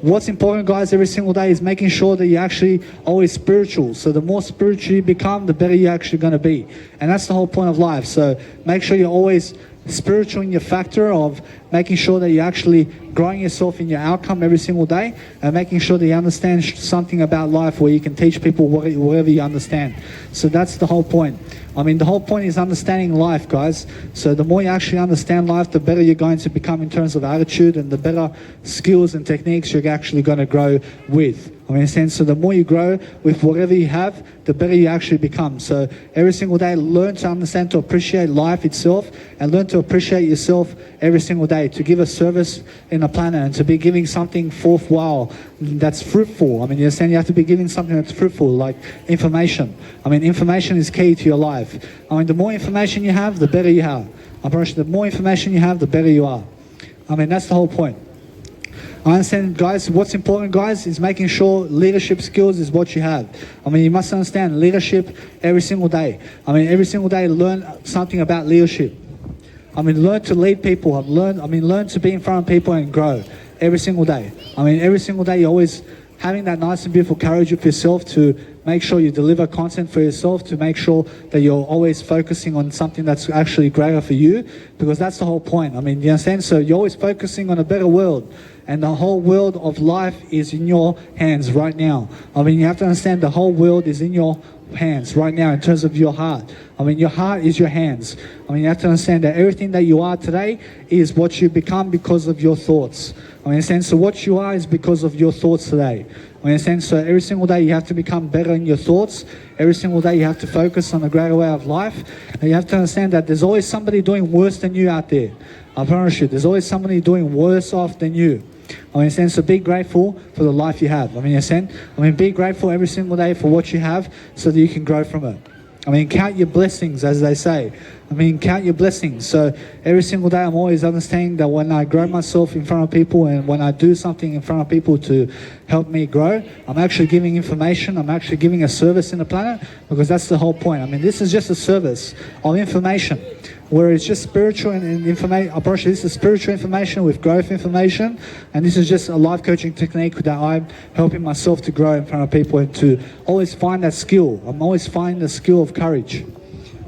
what's important, guys, every single day is making sure that you're actually always spiritual. So the more spiritual you become, the better you're actually going to be. And that's the whole point of life. So make sure you're always spiritual in your factor of making sure that you're actually growing yourself in your outcome every single day and making sure that you understand something about life where you can teach people whatever you understand. So that's the whole point. I mean, the whole point is understanding life, guys. So the more you actually understand life, the better you're going to become in terms of attitude and the better skills and techniques you're actually going to grow with. I mean, in a sense, so the more you grow with whatever you have, the better you actually become. So every single day, learn to understand, to appreciate life itself and learn to appreciate yourself every single day, to give a service in a planet and to be giving something worthwhile that's fruitful. I mean, you understand, you have to be giving something that's fruitful, like information. I mean, information is key to your life. I mean, the more information you have, the better you are. I promise you, the more information you have, the better you are. I mean, that's the whole point. I understand, guys, what's important, guys, is making sure leadership skills is what you have. I mean, you must understand leadership every single day. I mean, every single day learn something about leadership. I mean, learn to lead people. Learn to be in front of people and grow every single day. I mean, every single day you're always having that nice and beautiful courage with yourself to make sure you deliver content for yourself, to make sure that you're always focusing on something that's actually greater for you, because that's the whole point. I mean, you understand? So you're always focusing on a better world and the whole world of life is in your hands right now. I mean, you have to understand the whole world is in your hands right now in terms of your heart. I mean, your heart is your hands. I mean, you have to understand that everything that you are today is what you become because of your thoughts. I mean, in a sense, so what you are is because of your thoughts today. I mean, in a sense, so every single day you have to become better in your thoughts. Every single day you have to focus on a greater way of life. And you have to understand that there's always somebody doing worse than you out there. I promise you, there's always somebody doing worse off than you. I mean, in a sense, so be grateful for the life you have. I mean, in a sense, be grateful every single day for what you have so that you can grow from it. I mean, count your blessings, as they say. I mean, count your blessings. So every single day I'm always understanding that when I grow myself in front of people and when I do something in front of people to help me grow, I'm actually giving information. I'm actually giving a service in the planet, because that's the whole point. I mean, this is just a service of information, where it's just spiritual and information. I promise you, this is spiritual information with growth information, and this is just a life coaching technique that I'm helping myself to grow in front of people and to always find that skill. I'm always finding the skill of courage.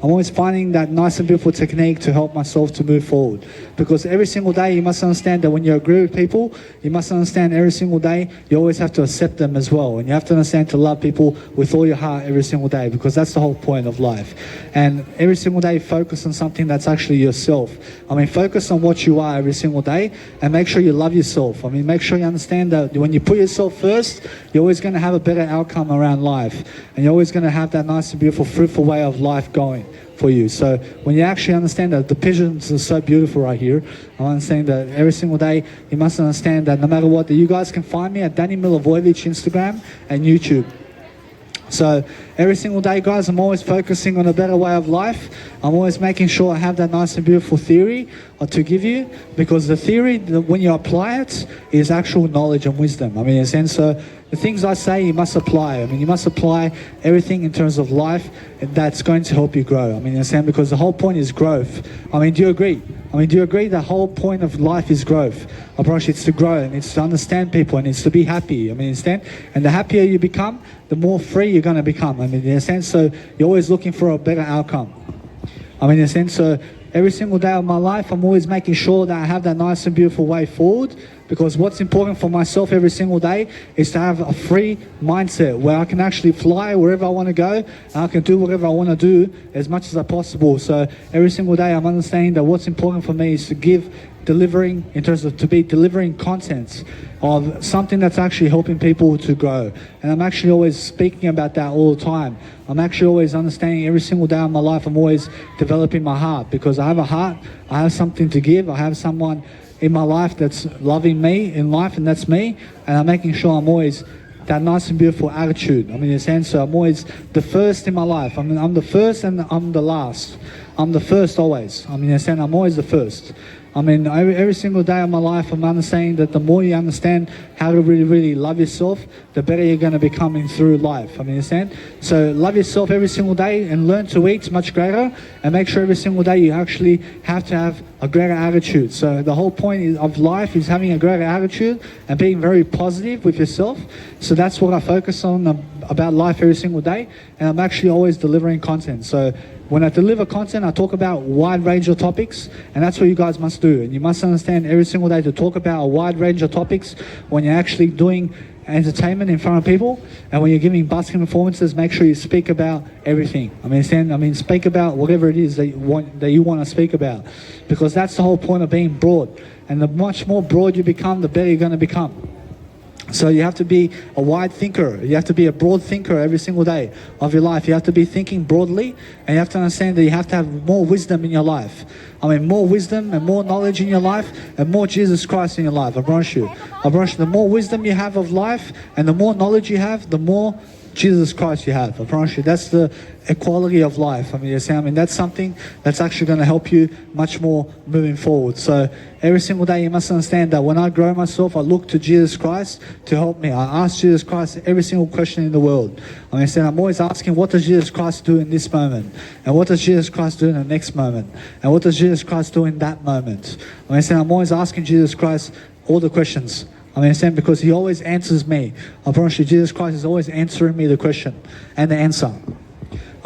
I'm always finding that nice and beautiful technique to help myself to move forward. Because every single day you must understand that when you agree with people, you must understand every single day you always have to accept them as well. And you have to understand to love people with all your heart every single day, because that's the whole point of life. And every single day focus on something that's actually yourself. I mean, focus on what you are every single day and make sure you love yourself. I mean, make sure you understand that when you put yourself first, you're always going to have a better outcome around life. And you're always going to have that nice and beautiful, fruitful way of life going for you. So when you actually understand that the pigeons are so beautiful right here, I'm understanding that every single day you must understand that no matter what, that you guys can find me at Danny Milivojevic Instagram and YouTube. So every single day, guys, I'm always focusing on a better way of life. I'm always making sure I have that nice and beautiful theory to give you, because the theory, when you apply it, is actual knowledge and wisdom. I mean, in a sense, so the things I say, you must apply. I mean, you must apply everything in terms of life that's going to help you grow. I mean, in a sense, because the whole point is growth. I mean, do you agree? I mean, do you agree the whole point of life is growth? I promise you, it's to grow, and it's to understand people, and it's to be happy. I mean, understand? And the happier you become, the more free you're going to become. I mean, in a sense, so you're always looking for a better outcome. I mean, in a sense, so every single day of my life, I'm always making sure that I have that nice and beautiful way forward, because what's important for myself every single day is to have a free mindset where I can actually fly wherever I want to go, and I can do whatever I want to do as much as possible. So every single day I'm understanding that what's important for me is to delivering content of something that's actually helping people to grow. And I'm actually always speaking about that all the time. I'm actually always understanding every single day of my life, I'm always developing my heart, because I have a heart, I have something to give, I have someone in my life that's loving me in life, and that's me, and I'm making sure I'm always that nice and beautiful attitude. I mean, in a sense, so I'm always the first in my life. I mean, I'm the first and I'm the last. I'm the first always. I mean, in a sense, I'm always the first. I mean, every single day of my life, I'm understanding that the more you understand how to really, really love yourself, the better you're going to be coming through life. I mean, understand? So love yourself every single day and learn to eat much greater, and make sure every single day you actually have to have a greater attitude. So the whole point of life is having a greater attitude and being very positive with yourself. So that's what I focus on about life every single day, and I'm actually always delivering content. So when I deliver content, I talk about a wide range of topics, and that's what you guys must do. And you must understand every single day to talk about a wide range of topics when you're actually doing entertainment in front of people, and when you're giving busking performances, make sure you speak about everything. I mean, speak about whatever it is that you want to speak about, because that's the whole point of being broad. And the much more broad you become, the better you're going to become. So you have to be a wide thinker. You have to be a broad thinker every single day of your life. You have to be thinking broadly, and you have to understand that you have to have more wisdom in your life. I mean, more wisdom and more knowledge in your life, and more Jesus Christ in your life. I promise you. The more wisdom you have of life and the more knowledge you have, the more Jesus Christ you have. I promise you, that's the equality of life. I mean, that's something that's actually going to help you much more moving forward. So every single day you must understand that when I grow myself, I look to Jesus Christ to help me. I ask Jesus Christ every single question in the world. I'm always asking, what does Jesus Christ do in this moment? And what does Jesus Christ do in the next moment? And what does Jesus Christ do in that moment? I'm always asking Jesus Christ all the questions. Because he always answers me. I promise you, Jesus Christ is always answering me the question and the answer.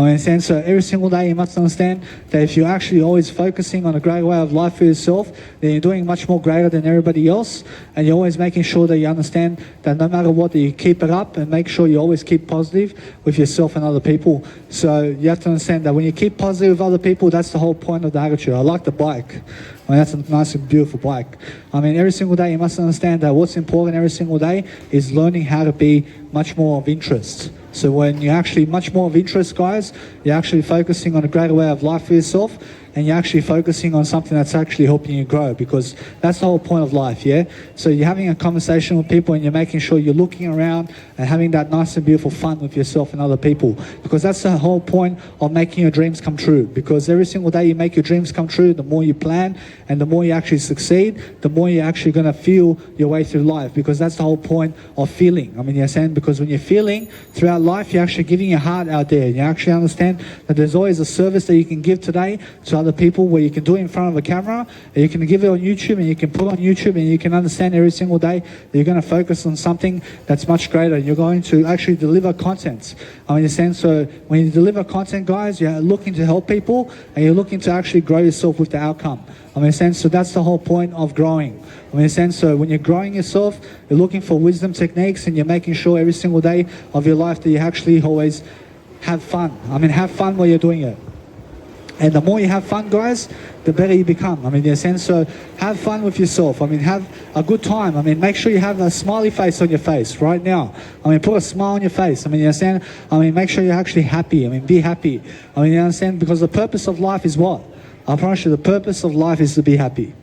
I understand. So every single day you must understand that if you're actually always focusing on a great way of life for yourself, then you're doing much more greater than everybody else, and you're always making sure that you understand that no matter what, that you keep it up and make sure you always keep positive with yourself and other people. So you have to understand that when you keep positive with other people, that's the whole point of the attitude. I like the bike. I mean, that's a nice and beautiful bike. I mean, every single day you must understand that what's important every single day is learning how to be much more of interest. So when you're actually much more of interest, guys, you're actually focusing on a greater way of life for yourself, and you're actually focusing on something that's actually helping you grow, because that's the whole point of life, yeah? So you're having a conversation with people and you're making sure you're looking around and having that nice and beautiful fun with yourself and other people, because that's the whole point of making your dreams come true. Because every single day you make your dreams come true, the more you plan and the more you actually succeed, the more you're actually going to feel your way through life, because that's the whole point of feeling. I mean, you're saying, because when you're feeling throughout life, you're actually giving your heart out there. You actually understand that there's always a service that you can give today to other people, where you can do it in front of a camera, and you can give it on YouTube, and you can put it on YouTube, and you can understand every single day that you're going to focus on something that's much greater. You're going to actually deliver content. I understand. So when you deliver content, guys, you're looking to help people, and you're looking to actually grow yourself with the outcome. I understand. So that's the whole point of growing. I understand. So when you're growing yourself, you're looking for wisdom techniques, and you're making sure every single day of your life that you actually always have fun. I mean, have fun while you're doing it. And the more you have fun, guys, the better you become. I mean, in a sense, so have fun with yourself. I mean, have a good time. I mean, make sure you have a smiley face on your face right now. I mean, put a smile on your face. I mean, you understand? I mean, make sure you're actually happy. I mean, be happy. I mean, you understand? Because the purpose of life is what? I promise you, the purpose of life is to be happy.